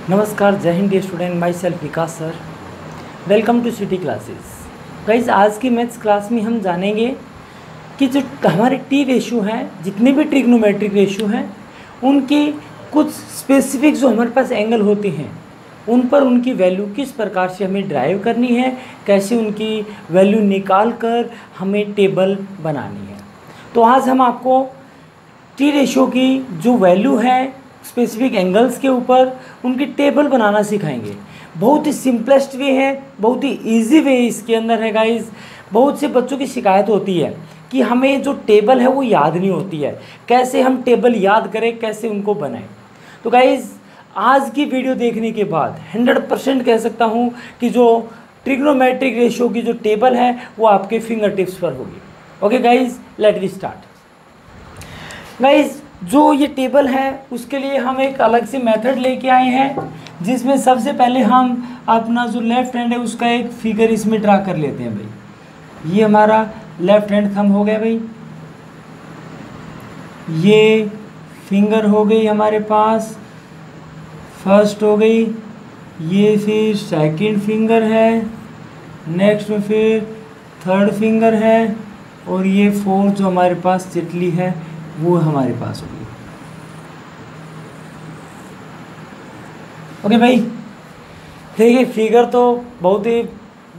नमस्कार, जय हिंद dear student, myself Vikas sir. Welcome to city classes. Guys, आज की मैथ्स क्लास में हम जानेंगे कि जो हमारे टी रेशो हैं, जितने भी ट्रिग्नोमेट्रिक रेशो हैं, उनकी कुछ स्पेसिफिक जो हमारे पास एंगल होते हैं उन पर उनकी वैल्यू किस प्रकार से हमें ड्राइव करनी है, कैसे उनकी वैल्यू निकाल कर हमें टेबल बनानी है। तो आज हम आपको टी रेशो की जो वैल्यू है स्पेसिफिक एंगल्स के ऊपर उनकी टेबल बनाना सिखाएंगे। बहुत ही सिंपलेस्ट वे है, बहुत ही इजी वे इसके अंदर है गाइस। बहुत से बच्चों की शिकायत होती है कि हमें जो टेबल है वो याद नहीं होती है, कैसे हम टेबल याद करें, कैसे उनको बनाएं। तो गाइस, आज की वीडियो देखने के बाद 100% कह सकता हूँ कि जो ट्रिग्नोमेट्रिक रेशियो की जो टेबल है वो आपके फिंगर टिप्स पर होगी। Okay guys, let we start. Guys, जो ये टेबल है उसके लिए हम एक अलग से मेथड लेके आए हैं, जिसमें सबसे पहले हम अपना जो लेफ्ट हैंड है उसका एक फिगर इसमें ड्रा कर लेते हैं भाई। ये हमारा लेफ्ट हैंड थंब हो गया भाई, ये फिंगर हो गई हमारे पास, फर्स्ट हो गई, ये फिर सेकंड फिंगर है, नेक्स्ट में फिर थर्ड फिंगर है, और ये फोर्थ जो हमारे पास तितली है वो हमारे पास होगी। ओके भाई, देखिए फिगर तो बहुत ही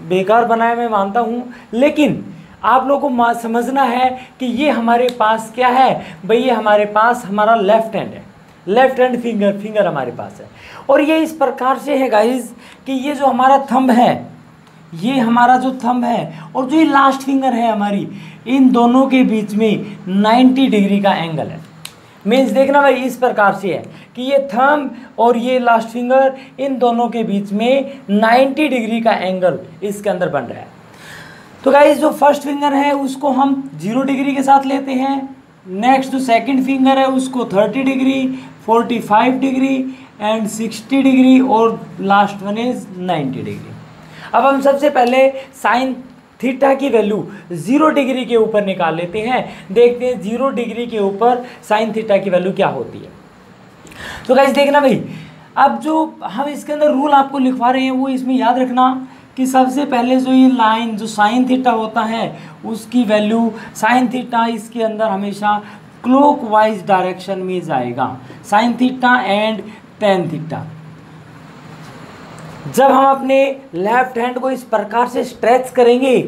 बेकार बनाया मैं मानता हूँ, लेकिन आप लोगों को समझना है कि ये हमारे पास क्या है भाई। ये हमारे पास हमारा लेफ्ट हैंड है, लेफ्ट हैंड फिंगर हमारे पास है, और ये इस प्रकार से है गाइस कि ये जो हमारा थंब है, ये हमारा जो थंब है और जो ये लास्ट फिंगर है हमारी, इन दोनों के बीच में 90 डिग्री का एंगल है। मीन्स देखना भाई, इस प्रकार से है कि ये थंब और ये लास्ट फिंगर, इन दोनों के बीच में 90 डिग्री का एंगल इसके अंदर बन रहा है। तो गाइस, जो फर्स्ट फिंगर है उसको हम 0 डिग्री के साथ लेते हैं। नेक्स्ट जो सेकंड फिंगर है उसको 30 डिग्री, 45 डिग्री एंड 60 डिग्री, और लास्ट वन इज 90 डिग्री। अब हम सबसे पहले साइन थीटा की वैल्यू 0 डिग्री के ऊपर निकाल लेते हैं। देखते हैं 0 डिग्री के ऊपर साइन थीटा की वैल्यू क्या होती है। तो गाइस देखना भाई, अब जो हम इसके अंदर रूल आपको लिखवा रहे हैं वो इसमें याद रखना कि सबसे पहले जो ये लाइन जो साइन थीटा होता है उसकी वैल्यू, साइन थीटा इसके अंदर हमेशा क्लॉकवाइज डायरेक्शन में जाएगा, sine theta and tan theta. जब हम अपने लेफ्ट हैंड को इस प्रकार से स्ट्रेच करेंगे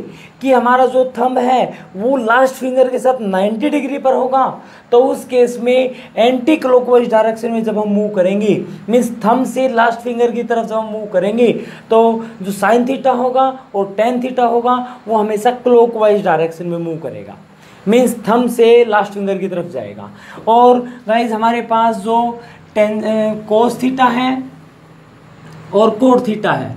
कि हमारा जो थंब है वो लास्ट फिंगर के साथ 90 डिग्री पर होगा, तो उस केस में एंटी क्लॉकवाइज डायरेक्शन में जब हम मूव करेंगे, मीन्स थंब से लास्ट फिंगर की तरफ जब हम मूव करेंगे, तो जो साइन थीटा होगा और टेन थीटा होगा वो हमेशा क्लॉकवाइज डायरेक्शन में मूव करेगा, मीन्स थंब से लास्ट फिंगर की तरफ जाएगा। और गाइस, हमारे पास जो कोस थीटा है और कोट थीटा है,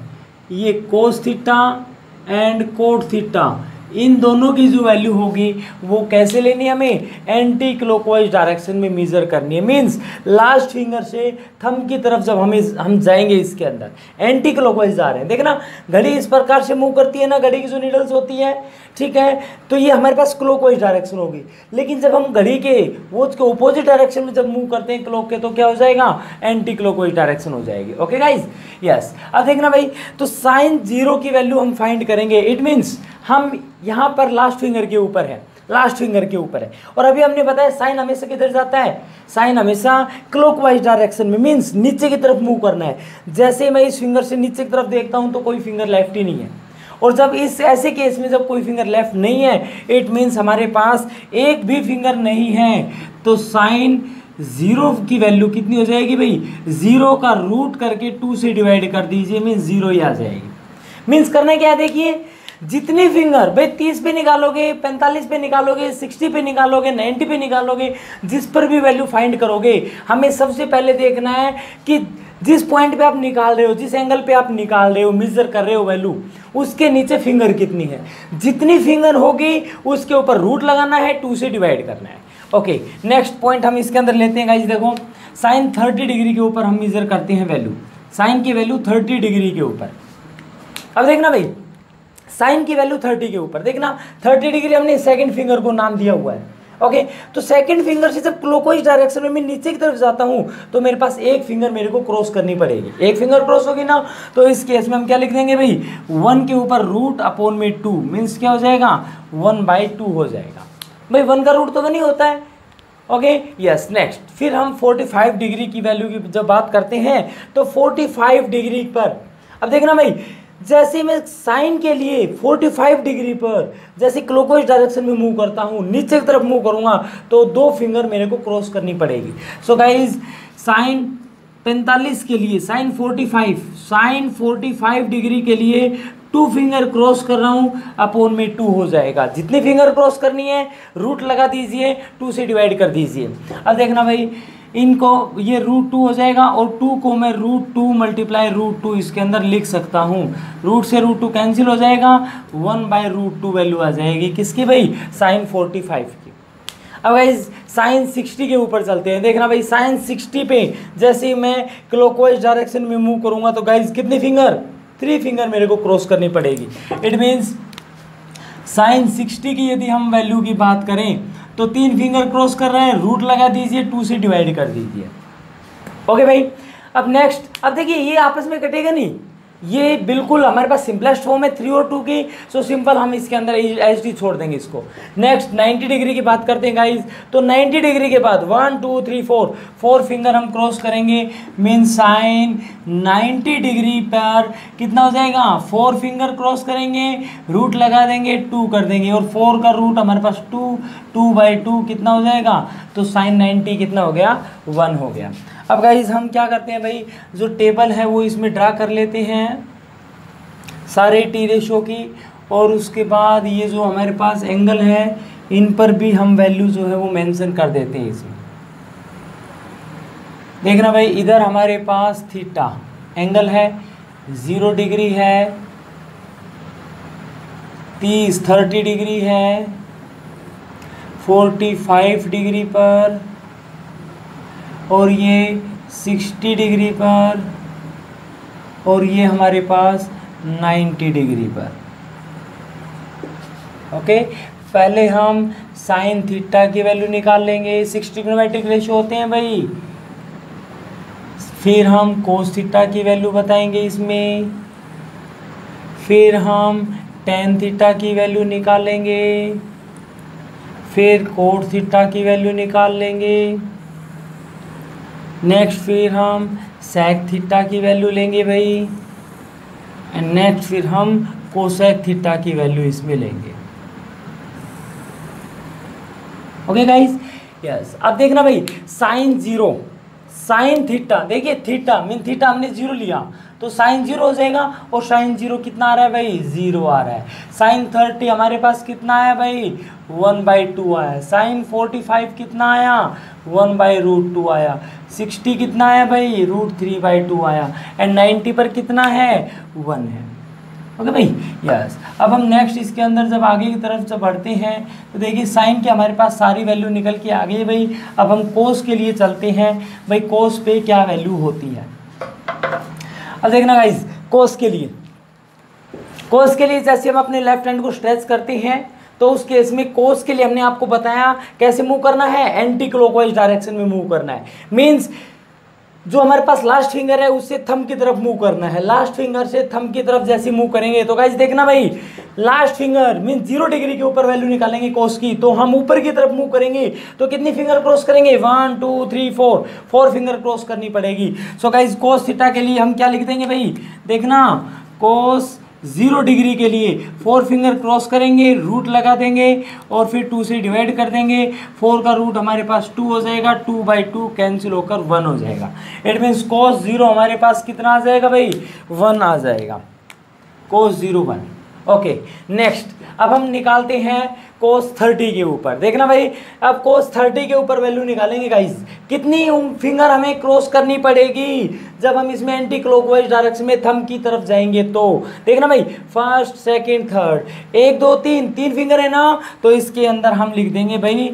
ये cos theta and cot theta, इन दोनों की जो वैल्यू होगी वो कैसे लेनी है, हमें एंटी क्लॉकवाइज डायरेक्शन में मेजर करनी है। मींस लास्ट फिंगर से थंब की तरफ जब हम जाएंगे, इसके अंदर एंटी क्लॉकवाइज जा रहे हैं। देखना, घड़ी इस प्रकार से मूव करती है ना, घड़ी की जो नीडल्स होती है, ठीक है, तो ये हमारे पास क्लॉकवाइज डायरेक्शन होगी। लेकिन जब हम घड़ी के वॉच के ऑपोजिट डायरेक्शन में जब मूव करते हैं क्लॉक के, तो क्या हो जाएगा, एंटी क्लॉकवाइज डायरेक्शन हो जाएगी। Okay guys, yes. अब देखना भाई, तो साइन 0 की वैल्यू हम फाइंड करेंगे। इट मीन्स हम यहाँ पर लास्ट फिंगर के ऊपर है, लास्ट फिंगर के ऊपर है, और अभी हमने बताया साइन हमेशा किधर जाता है, साइन हमेशा क्लॉकवाइज डायरेक्शन में, मीन्स नीचे की तरफ मूव करना है। जैसे मैं इस फिंगर से नीचे की तरफ देखता हूँ तो कोई फिंगर लेफ्ट ही नहीं है, और जब इस ऐसे केस में जब कोई फिंगर लेफ्ट नहीं है, इट मीन्स हमारे पास एक भी फिंगर नहीं है, तो साइन 0 की वैल्यू कितनी हो जाएगी भाई, 0 का रूट करके 2 से डिवाइड कर दीजिए, मीन्स 0 ही आ जाएगी। मीन्स करना क्या है, देखिए, जितनी फिंगर भाई 30 पे निकालोगे, 45 पे निकालोगे, 60 पे निकालोगे, 90 पे निकालोगे, जिस पर भी वैल्यू फाइंड करोगे, हमें सबसे पहले देखना है कि जिस पॉइंट पे आप निकाल रहे हो, जिस एंगल पे आप निकाल रहे हो, मेजर कर रहे हो वैल्यू, उसके नीचे फिंगर कितनी है। जितनी फिंगर होगी उसके ऊपर रूट लगाना है, 2 से डिवाइड करना है। ओके, नेक्स्ट पॉइंट हम इसके अंदर लेते हैं गाइस। देखो, साइन 30 डिग्री के ऊपर हम मेजर करते हैं वैल्यू, साइन की वैल्यू 30 डिग्री के ऊपर। अब देखना भाई, साइन की वैल्यू 30 के ऊपर, देखना 30 डिग्री हमने सेकंड फिंगर को नाम दिया हुआ है, ओके, तो सेकंड फिंगर से जब क्लॉकवाइज डायरेक्शन में मैं नीचे की तरफ जाता हूँ तो मेरे पास एक फिंगर मेरे को क्रॉस करनी पड़ेगी, एक फिंगर क्रॉस होगी ना, तो इस केस में हम क्या लिख देंगे भाई, 1 के ऊपर रूट अपॉन में 2 मीन्स क्या हो जाएगा, 1/2 हो जाएगा भाई, 1 का रूट तो 1 ही होता है। ओके यस, नेक्स्ट फिर हम 45 डिग्री की वैल्यू की जब बात करते हैं तो 45 डिग्री पर अब देखना भाई, जैसे मैं साइन के लिए 45 डिग्री पर जैसे क्लॉकवाइज डायरेक्शन में मूव करता हूँ, नीचे की तरफ मूव करूँगा तो 2 फिंगर मेरे को क्रॉस करनी पड़ेगी। सो गाइज साइन 45 के लिए साइन 45 डिग्री के लिए 2 फिंगर क्रॉस कर रहा हूँ, अपॉन में 2 हो जाएगा। जितनी फिंगर क्रॉस करनी है रूट लगा दीजिए, 2 से डिवाइड कर दीजिए। अब देखना भाई, इनको ये √2 हो जाएगा और 2 को मैं √2 मल्टीप्लाई √2 इसके अंदर लिख सकता हूँ। रूट से √2 कैंसिल हो जाएगा, 1/√2 वैल्यू आ जाएगी किसकी भाई, साइन 45 की। अब गाइस साइन 60 के ऊपर चलते हैं। देखना भाई, साइन 60 पे जैसे मैं क्लॉकवाइज डायरेक्शन में मूव करूँगा तो गाइस कितनी फिंगर, 3 फिंगर मेरे को क्रॉस करनी पड़ेगी। इट मीन्स साइन 60 की यदि हम वैल्यू की बात करें तो 3 फिंगर क्रॉस कर रहे हैं, रूट लगा दीजिए, 2 से डिवाइड कर दीजिए। ओके भाई, अब नेक्स्ट, अब देखिए ये आपस में कटेगा नहीं, ये बिल्कुल हमारे पास सिंपलेस्ट फॉर्म है 3 और 2 की, सो सिंपल हम इसके अंदर एच डी छोड़ देंगे इसको। नेक्स्ट 90 डिग्री की बात करते हैं गाइज, तो 90 डिग्री के बाद 1 2 3 4 फिंगर हम क्रॉस करेंगे, मीन साइन 90 डिग्री पर कितना हो जाएगा, 4 फिंगर क्रॉस करेंगे, रूट लगा देंगे, 2 कर देंगे और 4 का रूट हमारे पास 2/2 कितना हो जाएगा, तो साइन 90 कितना हो गया, 1 हो गया। अब गाइज हम क्या करते हैं भाई, जो टेबल है वो इसमें ड्रा कर लेते हैं सारे टी रेशो की, और उसके बाद ये जो हमारे पास एंगल है इन पर भी हम वैल्यू जो है वो मेंशन कर देते हैं इसमें। देखना भाई, इधर हमारे पास थीटा एंगल है 0 डिग्री है, 30 डिग्री है, 45 डिग्री पर, और ये 60 डिग्री पर, और ये हमारे पास 90 डिग्री पर। ओके, पहले हम साइन थीटा की वैल्यू निकाल लेंगे, 6 ट्रिग्नोमेट्रिक रेशियो होते हैं भाई। फिर हम कोस थीटा की वैल्यू बताएंगे इसमें, फिर हम टेन थीटा की वैल्यू निकालेंगे, फिर कोट थीटा की वैल्यू निकाल लेंगे। नेक्स्ट फिर हम सेक थीटा की वैल्यू लेंगे भाई, एंड नेक्स्ट फिर हम कोसेक थीटा की वैल्यू इसमें लेंगे। Okay guys, yes. अब देखना भाई, साइन 0 साइन थीटा, देखिए थीटा मीन थीटा हमने 0 लिया तो साइन 0 हो जाएगा, और साइन 0 कितना आ रहा है भाई, 0 आ रहा है। साइन 30 हमारे पास कितना आया भाई, 1/2 आया। साइन 45 कितना आया, 1/√2 आया। 60 कितना आया भाई, √3/2 आया। एंड 90 पर कितना है, 1 है। ओके भाई, यस। अब हम नेक्स्ट इसके अंदर जब आगे की तरफ जब बढ़ते हैं तो देखिए साइन के हमारे पास सारी वैल्यू निकल के आ गई भाई। अब हम कोस के लिए चलते हैं भाई, कोस पे क्या वैल्यू होती है। अब देखना गाइस, कोस के लिए जैसे हम अपने लेफ्ट हैंड को स्ट्रेच करते हैं तो उस केस में कोस के लिए हमने आपको बताया कैसे मूव करना है, एंटी क्लॉकवाइज डायरेक्शन में मूव करना है। मीन्स जो हमारे पास लास्ट फिंगर है उससे थंब की तरफ मूव करना है। लास्ट फिंगर से थंब की तरफ जैसे मूव करेंगे तो गाइस देखना भाई, लास्ट फिंगर मीन 0 डिग्री के ऊपर वैल्यू निकालेंगे कोस की, तो हम ऊपर की तरफ मूव करेंगे तो कितनी फिंगर क्रॉस करेंगे, 1 2 3 4 फिंगर क्रॉस करनी पड़ेगी। सो गाइस कोस थीटा के लिए हम क्या लिख देंगे भाई, देखना कोस 0 डिग्री के लिए 4 फिंगर क्रॉस करेंगे, रूट लगा देंगे और फिर 2 से डिवाइड कर देंगे। 4 का रूट हमारे पास 2 हो जाएगा, 2/2 कैंसिल होकर 1 हो जाएगा। इट मीन्स कोस 0 हमारे पास कितना आ जाएगा भाई, 1 आ जाएगा। कोस 0 1। ओके, नेक्स्ट अब हम निकालते हैं कोस 30 के ऊपर। देखना भाई, अब कोस 30 के ऊपर वैल्यू निकालेंगे गाइस, कितनी फिंगर हमें क्रॉस करनी पड़ेगी जब हम इसमें एंटी क्लॉकवाइज डायरेक्शन में थंब की तरफ जाएंगे। तो देखना भाई, फर्स्ट सेकंड थर्ड, 1 2 3 फिंगर है ना, तो इसके अंदर हम लिख देंगे भाई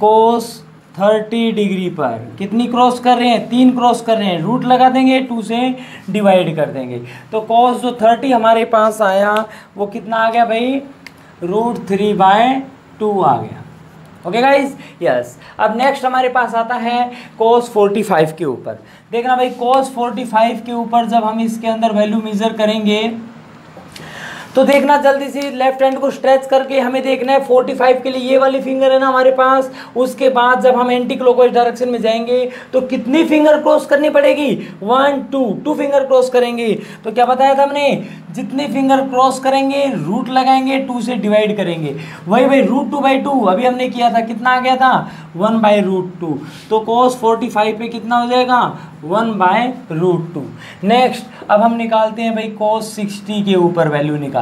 कोस 30 डिग्री पर कितनी क्रॉस कर रहे हैं, 3 क्रॉस कर रहे हैं, रूट लगा देंगे, 2 से डिवाइड कर देंगे। तो कोस जो 30 हमारे पास आया वो कितना आ गया भाई, √3/2 आ गया। Okay guys, yes. अब नेक्स्ट हमारे पास आता है cos 45 के ऊपर। देखना भाई cos 45 के ऊपर जब हम इसके अंदर वैल्यू मेजर करेंगे तो देखना जल्दी से लेफ्ट हैंड को स्ट्रेच करके हमें देखना है 45 के लिए ये वाली फिंगर है ना हमारे पास। उसके बाद जब हम एंटी क्लॉकवाइज डायरेक्शन में जाएंगे तो कितनी फिंगर क्रॉस करनी पड़ेगी, 1 2 फिंगर क्रॉस करेंगे। तो क्या बताया था हमने, जितनी फिंगर क्रॉस करेंगे रूट लगाएंगे, 2 से डिवाइड करेंगे। वही भाई √2/2 अभी हमने किया था, कितना आ गया था 1/√2। तो cos 45 पे कितना हो जाएगा 1/√2। नेक्स्ट अब हम निकालते हैं भाई cos 60 के ऊपर वैल्यू निकालेंगे।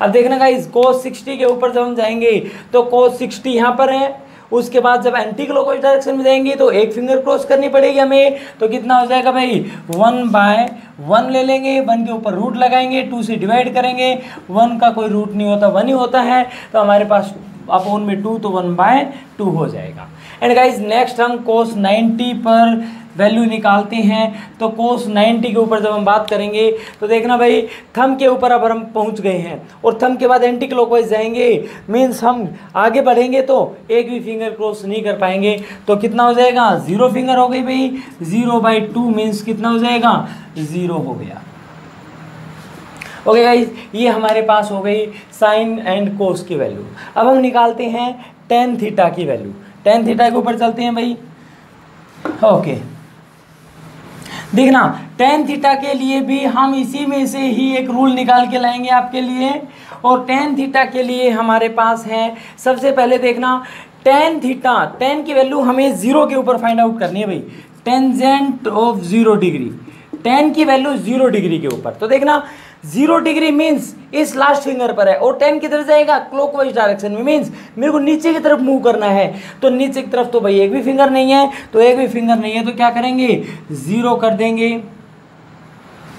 अब देखना गाइस cos 60 के ऊपर जब हम जाएंगे तो cos 60 यहाँ पर है। उसके बाद जब एंटी क्लॉकवाइज डायरेक्शन में जाएंगे तो एक फिंगर क्रॉस करनी पड़ेगी हमें। तो कितना हो जाएगा भाई 1/1 ले लेंगे, 1 के ऊपर रूट लगाएंगे, 2 से डिवाइड करेंगे। 1 का कोई रूट नहीं होता, 1 ही होता है। तो हमारे पास अपॉन में 2 तो 1/2 हो जाएगा। एंड गाइज नेक्स्ट हम cos 90 पर वैल्यू निकालते हैं। तो cos 90 के ऊपर जब हम बात करेंगे तो देखना भाई थंब के ऊपर अब हम पहुंच गए हैं और थंब के बाद एंटी क्लॉकवाइज जाएंगे, मीन्स हम आगे बढ़ेंगे तो एक भी फिंगर क्रॉस नहीं कर पाएंगे। तो कितना हो जाएगा 0 फिंगर हो गई भाई, 0/2 मीन्स कितना हो जाएगा 0 हो गया। ओके गाइज, ये हमारे पास हो गई साइन एंड कोस की वैल्यू। अब हम निकालते हैं tan थीटा की वैल्यू। tan थीटा के ऊपर चलते हैं भाई। ओके देखना tan थीटा के लिए भी हम इसी में से ही एक रूल निकाल के लाएंगे आपके लिए। और tan थीटा के लिए हमारे पास है, सबसे पहले देखना tan थीटा, tan की वैल्यू हमें 0 के ऊपर फाइंड आउट करनी है भाई। टेंजेंट ऑफ 0 डिग्री, tan की वैल्यू 0 डिग्री के ऊपर। तो देखना 0 डिग्री मीन्स इस लास्ट फिंगर पर है और 10 किधर जाएगा क्लॉकवाइज डायरेक्शन में, मीन्स मेरे को नीचे की तरफ मूव करना है। तो नीचे की तरफ तो भाई एक भी फिंगर नहीं है, तो एक भी फिंगर नहीं है तो क्या करेंगे 0 कर देंगे।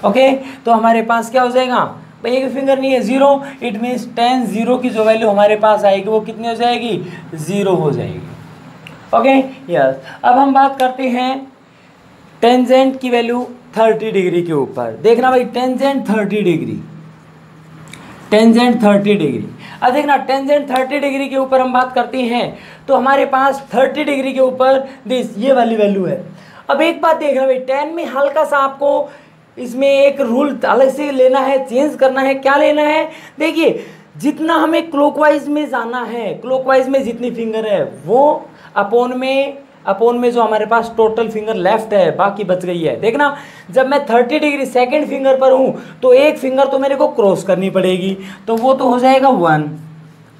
ओके तो हमारे पास क्या हो जाएगा भाई, एक भी फिंगर नहीं है 0, इट मीन्स tan 0 की जो वैल्यू हमारे पास आएगी वो कितनी हो जाएगी 0 हो जाएगी। Okay yes. अब हम बात करते हैं टेंजेंट की वैल्यू 30 डिग्री के ऊपर। देखना भाई टेंजेंट 30 डिग्री, टेंजेंट 30 डिग्री। अब देखना टेंजेंट 30 डिग्री के ऊपर हम बात करते हैं तो हमारे पास 30 डिग्री के ऊपर दिस ये वाली वैल्यू है। अब एक बात देखना भाई, tan में हल्का सा आपको इसमें एक रूल अलग से लेना है, चेंज करना है। क्या लेना है, देखिए जितना हमें क्लॉकवाइज में जाना है, क्लॉकवाइज में जितनी फिंगर है वो अपॉन में जो हमारे पास टोटल फिंगर लेफ्ट है बाकी बच गई है। देखना जब मैं 30 डिग्री सेकेंड फिंगर पर हूँ तो एक फिंगर तो मेरे को क्रॉस करनी पड़ेगी, तो वो तो हो जाएगा 1।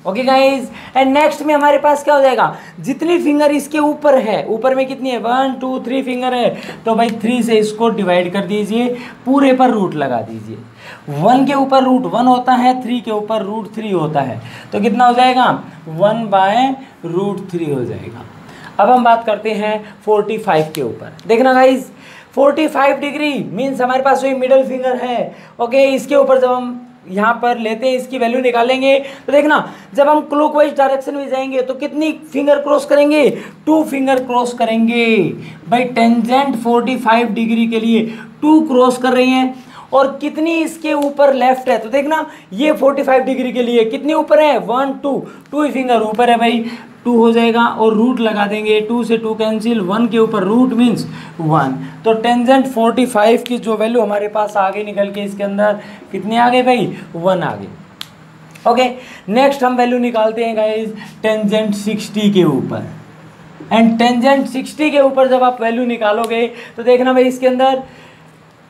ओके गाइज, एंड नेक्स्ट में हमारे पास क्या हो जाएगा, जितनी फिंगर इसके ऊपर है, ऊपर में कितनी है 1 2 3 फिंगर है, तो भाई 3 से इसको डिवाइड कर दीजिए, पूरे पर रूट लगा दीजिए। 1 के ऊपर रूट 1 होता है, 3 के ऊपर रूट 3 होता है, तो कितना हो जाएगा 1/√3 हो जाएगा। अब हम बात करते हैं 45 के ऊपर। देखना गाइज 45 डिग्री मीन्स हमारे पास वही मिडल फिंगर है। ओके इसके ऊपर जब हम यहाँ पर लेते हैं इसकी वैल्यू निकालेंगे तो देखना जब हम क्लॉकवाइज डायरेक्शन में जाएंगे तो कितनी फिंगर क्रॉस करेंगे 2 फिंगर क्रॉस करेंगे भाई। टेंजेंट 45 डिग्री के लिए 2 क्रॉस कर रही हैं और कितनी इसके ऊपर लेफ्ट है, तो देखना ये 45 डिग्री के लिए कितनी ऊपर है 1 2 ही फिंगर ऊपर है भाई, 2 हो जाएगा और रूट लगा देंगे, 2 से 2 कैंसिल, 1 के ऊपर रूट मीन्स 1। तो टेंजेंट 45 की जो वैल्यू हमारे पास आगे निकल के इसके अंदर कितनी आ गई भाई 1 आ गई। ओके नेक्स्ट हम वैल्यू निकालते हैं गाइज टेंजेंट 60 के ऊपर। एंड टेंजेंट 60 के ऊपर जब आप वैल्यू निकालोगे तो देखना भाई इसके अंदर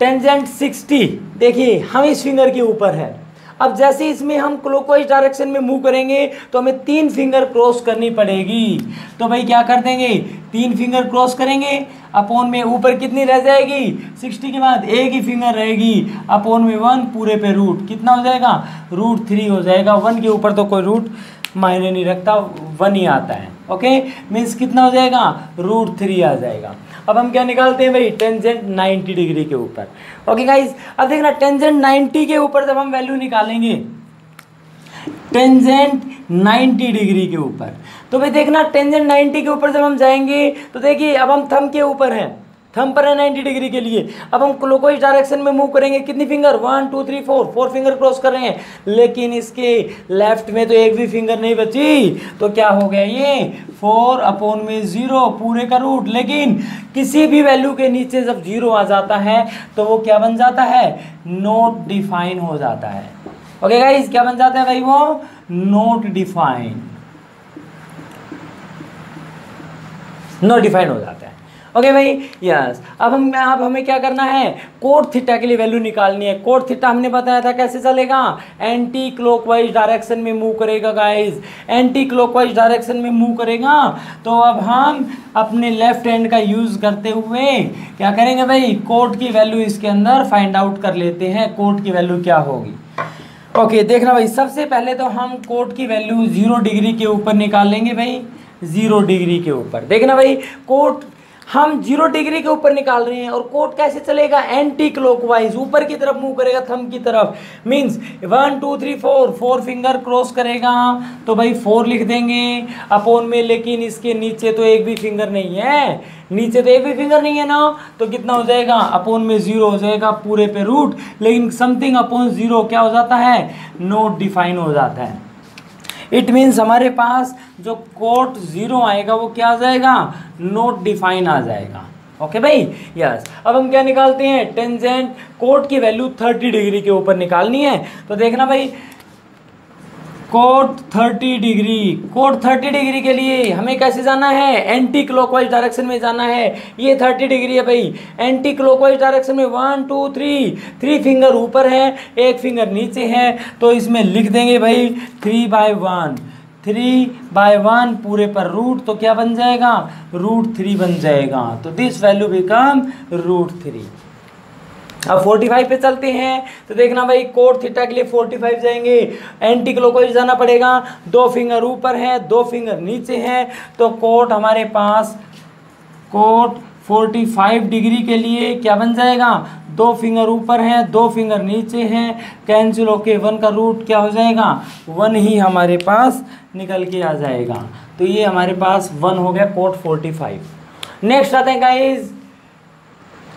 टेंजेंट 60 देखिए हम इस फिंगर के ऊपर है। अब जैसे इसमें हम क्लॉकवाइज डायरेक्शन में मूव करेंगे तो हमें 3 फिंगर क्रॉस करनी पड़ेगी। तो भाई क्या कर देंगे 3 फिंगर क्रॉस करेंगे, अपॉन में ऊपर कितनी रह जाएगी 60 के बाद एक ही फिंगर रहेगी, अपॉन में 1 पूरे पे रूट कितना हो जाएगा √3 हो जाएगा। 1 के ऊपर तो कोई रूट मायने नहीं रखता, 1 ही आता है। ओके मीन्स कितना हो जाएगा √3 आ जाएगा। अब हम क्या निकालते हैं भाई टेंजेंट 90 डिग्री के ऊपर। ओके गाइज अब देखना टेंजेंट 90 के ऊपर जब हम वैल्यू निकालेंगे टेंजेंट 90 डिग्री के ऊपर, तो भाई देखना टेंजेंट 90 के ऊपर जब हम जाएंगे तो देखिए अब हम थंब के ऊपर हैं, थंब पर है 90 डिग्री के लिए। अब हम क्लॉकवाइज डायरेक्शन में मूव करेंगे, कितनी फिंगर, 1 2 3 4 फिंगर क्रॉस कर रहे हैं, लेकिन इसके लेफ्ट में तो एक भी फिंगर नहीं बची, तो क्या हो गया ये 4/0 पूरे का रूट। लेकिन किसी भी वैल्यू के नीचे जब 0 आ जाता है तो वो क्या बन जाता है, नॉट डिफाइन हो जाता है। ओके गाइस, क्या बन जाता है भाई, वो नॉट डिफाइन, नॉट डिफाइन हो जाता है। ओके भाई, यस। अब हमें क्या करना है, कोट थीटा के लिए वैल्यू निकालनी है। कोट थीटा हमने बताया था कैसे चलेगा, एंटी क्लॉकवाइज डायरेक्शन में मूव करेगा गाइस, एंटी क्लॉकवाइज डायरेक्शन में मूव करेगा। तो अब हम अपने लेफ्ट हैंड का यूज करते हुए क्या करेंगे भाई, कोट की वैल्यू इसके अंदर फाइंड आउट कर लेते हैं, कोट की वैल्यू क्या होगी। ओके, देखना भाई, सबसे पहले तो हम कोट की वैल्यू 0 डिग्री के ऊपर निकाल लेंगे भाई, 0 डिग्री के ऊपर। देखना भाई, कोट हम 0 डिग्री के ऊपर निकाल रहे हैं और कोट कैसे चलेगा, एंटी क्लॉकवाइज, ऊपर की तरफ मूव करेगा, थंब की तरफ। मींस 1 2 3 4 फिंगर क्रॉस करेगा, तो भाई 4 लिख देंगे अपॉन में, लेकिन इसके नीचे तो एक भी फिंगर नहीं है, नीचे तो एक भी फिंगर नहीं है ना, तो कितना हो जाएगा, अपॉन में 0 हो जाएगा पूरे पे रूट। लेकिन समथिंग अपॉन 0 क्या हो जाता है, नॉट डिफाइन हो जाता है। इट मीन्स हमारे पास जो कोट 0 आएगा वो क्या आ जाएगा, नॉट डिफाइन आ जाएगा। ओके भाई, यस। अब हम क्या निकालते हैं, टेंजेंट कोट की वैल्यू 30 डिग्री के ऊपर निकालनी है। तो देखना भाई, कोट 30 डिग्री, कोट 30 डिग्री के लिए हमें कैसे जाना है, एंटी क्लॉकवाइज डायरेक्शन में जाना है। ये 30 डिग्री है भाई, एंटी क्लॉकवाइज डायरेक्शन में 1 2 3 फिंगर ऊपर है, एक फिंगर नीचे है, तो इसमें लिख देंगे भाई 3/1 पूरे पर रूट, तो क्या बन जाएगा, √3 बन जाएगा। तो दिस वैल्यू बिकम √3। अब 45 पे चलते हैं, तो देखना भाई, कोट थीटा के लिए 45 जाएंगे, एंटी क्लॉकवाइज जाना पड़ेगा, 2 फिंगर ऊपर है, 2 फिंगर नीचे है, तो कोट हमारे पास, कोट 45 डिग्री के लिए क्या बन जाएगा, 2 फिंगर ऊपर है, 2 फिंगर नीचे हैं, कैंसिल होके 1 का रूट क्या हो जाएगा, 1 ही हमारे पास निकल के आ जाएगा। तो ये हमारे पास 1 हो गया कोट 45। नेक्स्ट आते हैं गाइज,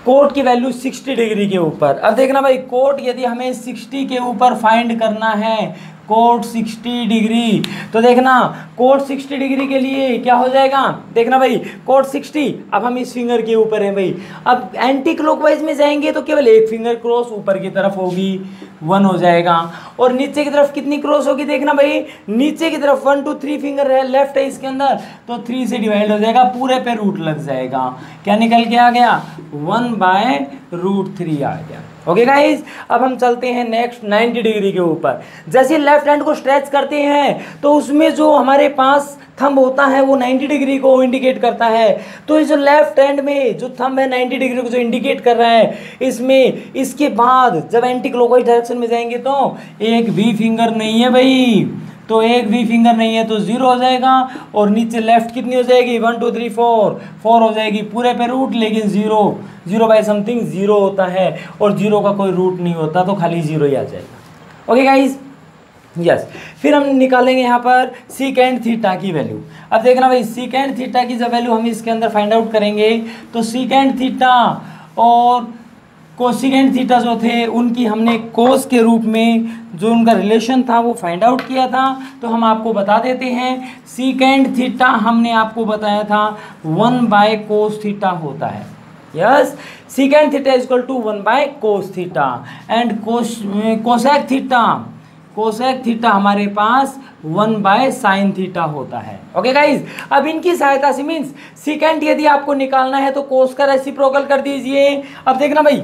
कोट की वैल्यू 60 डिग्री के ऊपर। अब देखना भाई, कोट यदि हमें 60 के ऊपर फाइंड करना है, कोट 60 डिग्री, तो देखना कोट 60 डिग्री के लिए क्या हो जाएगा, देखना भाई, कोट 60, अब हम इस फिंगर के ऊपर हैं भाई। अब एंटी क्लॉकवाइज में जाएंगे तो केवल एक फिंगर क्रॉस ऊपर की तरफ होगी, 1 हो जाएगा, और नीचे की तरफ कितनी क्रॉस होगी, देखना भाई, नीचे की तरफ 1 2 3 फिंगर है, लेफ्ट है इसके अंदर, तो 3 से डिवाइड हो जाएगा, पूरे पे रूट लग जाएगा, क्या निकल के आ गया, 1/√3 आ गया। ओके गाइज, अब हम चलते हैं नेक्स्ट 90 डिग्री के ऊपर। जैसे लेफ्ट हैंड को स्ट्रेच करते हैं तो उसमें जो हमारे पास थंब होता है वो 90 डिग्री को इंडिकेट करता है। तो इस जो लेफ्ट हैंड में जो थंब है 90 डिग्री को जो इंडिकेट कर रहा है, इसमें इसके बाद जब एंटी क्लॉकवाइज डायरेक्शन में जाएंगे तो एक भी फिंगर नहीं है भाई, तो एक भी फिंगर नहीं है, तो 0 हो जाएगा, और नीचे लेफ्ट कितनी हो जाएगी, 1 2 3 4 हो जाएगी पूरे पे रूट, लेकिन 0 बाय समथिंग 0 होता है, और 0 का कोई रूट नहीं होता, तो खाली 0 ही आ जाएगा। Okay guys, yes. फिर हम निकालेंगे यहाँ पर सीकेंड थीटा की वैल्यू। अब देखना भाई, सीकेंड थीटा की जब वैल्यू हम इसके अंदर फाइंड आउट करेंगे, तो सीकेंड थीटा और कोसिकेंड थीटा जो थे उनकी हमने कोस के रूप में जो उनका रिलेशन था वो फाइंड आउट किया था। तो हम आपको बता देते हैं, सीकेंड थीटा हमने आपको बताया था 1/cos थीटा होता है। Yes, secant theta is equal to 1/cos theta, and cosec theta हमारे पास 1/sin थीटा होता है। ओके गाइज, अब इनकी सहायता से मीन्स सीकेंड यदि आपको निकालना है तो कोस का रेसिप्रोकल कर दीजिए। अब देखना भाई,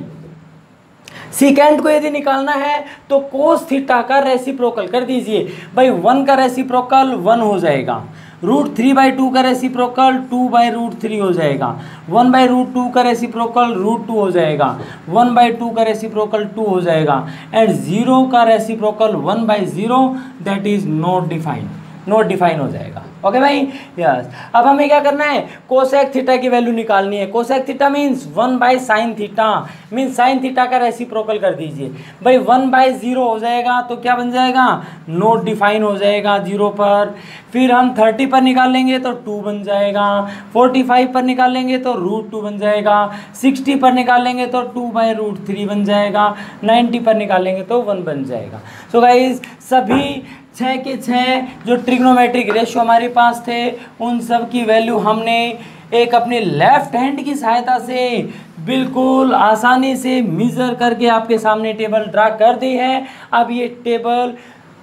सीकेंड को यदि निकालना है तो कोस थीटा का रेसिप्रोकल कर दीजिए भाई, 1 का रेसिप्रोकल 1 हो जाएगा, √3/2 का रेसिप्रोकल 2/√3 हो जाएगा, 1/√2 का रेसिप्रोकल √2 हो जाएगा, 1/2 का रेसिप्रोकल 2 हो जाएगा, एंड 0 का reciprocal 1/0, that is not defined. Not define हो जाएगा। ओके भाई, यस। अब हमें क्या करना है, कोसेक थीटा की वैल्यू निकालनी है। Cosec theta means 1/sin theta, means sine theta का रेसिप्रोकल कर दीजिए भाई। 1/0 हो जाएगा तो क्या बन जाएगा, नॉट डिफाइन हो जाएगा 0 पर। फिर हम 30 पर निकालेंगे तो 2 बन जाएगा, 45 पर निकालेंगे तो √2 बन जाएगा, 60 पर निकालेंगे तो 2/√3 बन जाएगा, 90 पर निकालेंगे तो 1 बन जाएगा। सो गाइज सभी 6 के 6 जो ट्रिग्नोमेट्रिक रेशियो हमारे पास थे उन सब की वैल्यू हमने एक अपने लेफ्ट हैंड की सहायता से बिल्कुल आसानी से मेजर करके आपके सामने टेबल ड्रा कर दी है। अब ये टेबल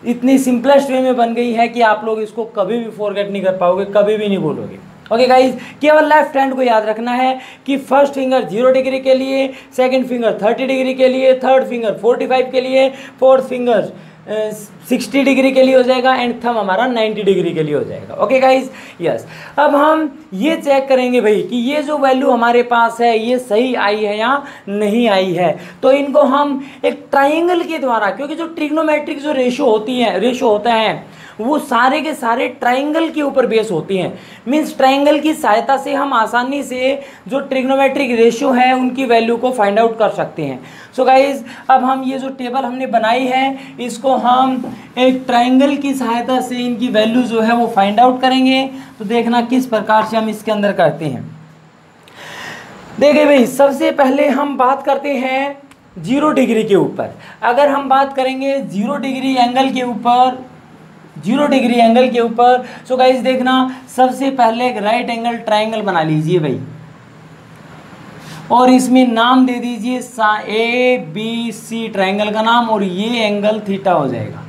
इतनी सिंपलेस्ट वे में बन गई है कि आप लोग इसको कभी भी फॉरगेट नहीं कर पाओगे, कभी भी नहीं भूलोगे। ओके गाइज, केवल लेफ्ट हैंड को याद रखना है कि फर्स्ट फिंगर 0 डिग्री के लिए, सेकंड फिंगर 30 डिग्री के लिए, थर्ड फिंगर 45 के लिए, फोर्थ फिंगर 60 डिग्री के लिए हो जाएगा एंड थंब हमारा 90 डिग्री के लिए हो जाएगा। Okay guys, yes. अब हम ये चेक करेंगे भाई कि ये जो वैल्यू हमारे पास है ये सही आई है या नहीं आई है। तो इनको हम एक ट्राइंगल के द्वारा, क्योंकि जो ट्रिग्नोमेट्रिक जो रेशियो होता है वो सारे के सारे ट्राइंगल के ऊपर बेस होती हैं। मीन्स ट्राइंगल की सहायता से हम आसानी से जो ट्रिग्नोमेट्रिक रेशियो है उनकी वैल्यू को फाइंड आउट कर सकते हैं। सो गाइज, अब हम ये जो टेबल हमने बनाई है इसको हम एक ट्राइंगल की सहायता से इनकी वैल्यू जो है वो फाइंड आउट करेंगे। तो देखना किस प्रकार से हम इसके अंदर करते हैं। देखिए भाई, सबसे पहले हम बात करते हैं 0 डिग्री के ऊपर। अगर हम बात करेंगे 0 डिग्री एंगल के ऊपर, 0 डिग्री एंगल के ऊपर, सो गाइस देखना सबसे पहले एक राइट एंगल ट्राइंगल बना लीजिए भाई और इसमें नाम दे दीजिए ABC ट्राइंगल का नाम, और ये एंगल थीटा हो जाएगा।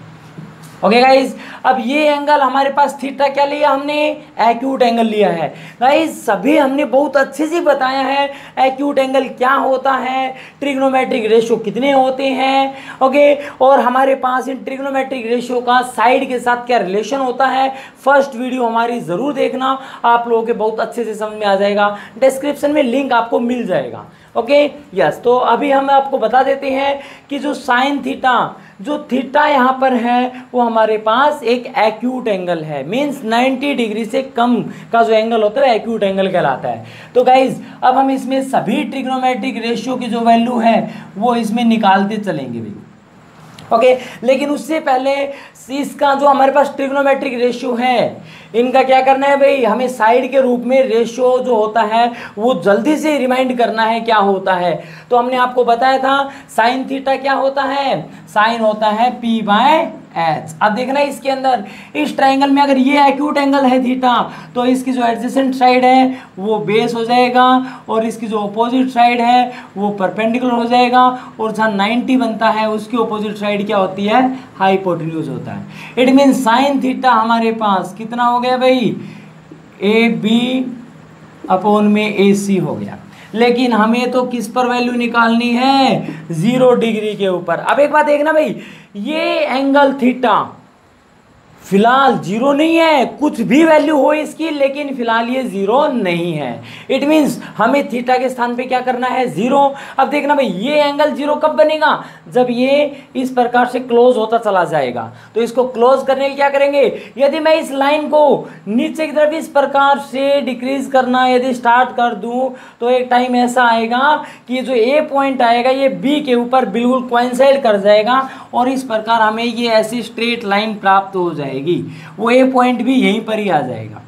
ओके गाइज, अब ये एंगल हमारे पास थीटा क्या लिया हमने, एक्यूट एंगल लिया है। गाइज सभी हमने बहुत अच्छे से बताया है एक्यूट एंगल क्या होता है, ट्रिग्नोमेट्रिक रेशियो कितने होते हैं। ओके, और हमारे पास इन ट्रिग्नोमेट्रिक रेशियो का साइड के साथ क्या रिलेशन होता है। फर्स्ट वीडियो हमारी ज़रूर देखना, आप लोगों के बहुत अच्छे से समझ में आ जाएगा। डिस्क्रिप्शन में लिंक आपको मिल जाएगा। Okay, yes. तो अभी हम आपको बता देते हैं कि जो साइन थीटा, जो थीटा यहाँ पर है वो हमारे पास एक एक्यूट एंगल है। मीन्स 90 डिग्री से कम का जो एंगल होता है एक्यूट एंगल कहलाता है। तो गाइज अब हम इसमें सभी ट्रिग्नोमेट्रिक रेशियो की जो वैल्यू है वो इसमें निकालते चलेंगे भाई। ओके, लेकिन उससे पहले इसका जो हमारे पास ट्रिग्नोमेट्रिक रेशियो है इनका क्या करना है भाई, हमें साइड के रूप में रेशियो जो होता है वो जल्दी से रिमाइंड करना है क्या होता है। तो हमने आपको बताया था साइन थीटा क्या होता है, साइन होता है P/H। अब देखना इसके अंदर इस ट्राइंगल में अगर ये एक्यूट एंगल है थीटा तो इसकी जो एडजेसेंट साइड है वो बेस हो जाएगा और इसकी जो अपोजिट साइड है वो परपेंडिकुलर हो जाएगा, और जहाँ 90 बनता है उसकी अपोजिट साइड क्या होती है, हाइपोटेन्यूज होता है। इट मीन साइन थीटा हमारे पास कितना हो गया भाई, AB/AC हो गया। लेकिन हमें तो किस पर वैल्यू निकालनी है, 0 डिग्री के ऊपर। अब एक बात देखना भाई, ये एंगल थीटा फिलहाल 0 नहीं है, कुछ भी वैल्यू हो इसकी, लेकिन फिलहाल ये 0 नहीं है। इट मीन्स हमें थीटा के स्थान पे क्या करना है, 0। अब देखना भाई ये एंगल 0 कब बनेगा, जब ये इस प्रकार से क्लोज होता चला जाएगा। तो इसको क्लोज करने के लिए क्या करेंगे, यदि मैं इस लाइन को नीचे की तरफ इस प्रकार से डिक्रीज करना यदि स्टार्ट कर दूं तो एक टाइम ऐसा आएगा कि जो ए पॉइंट आएगा ये बी के ऊपर बिल्कुल कोइंसाइड कर जाएगा और इस प्रकार हमें ये ऐसी स्ट्रेट लाइन प्राप्त हो जाएगी। वो ए पॉइंट भी यहीं पर ही आ जाएगा,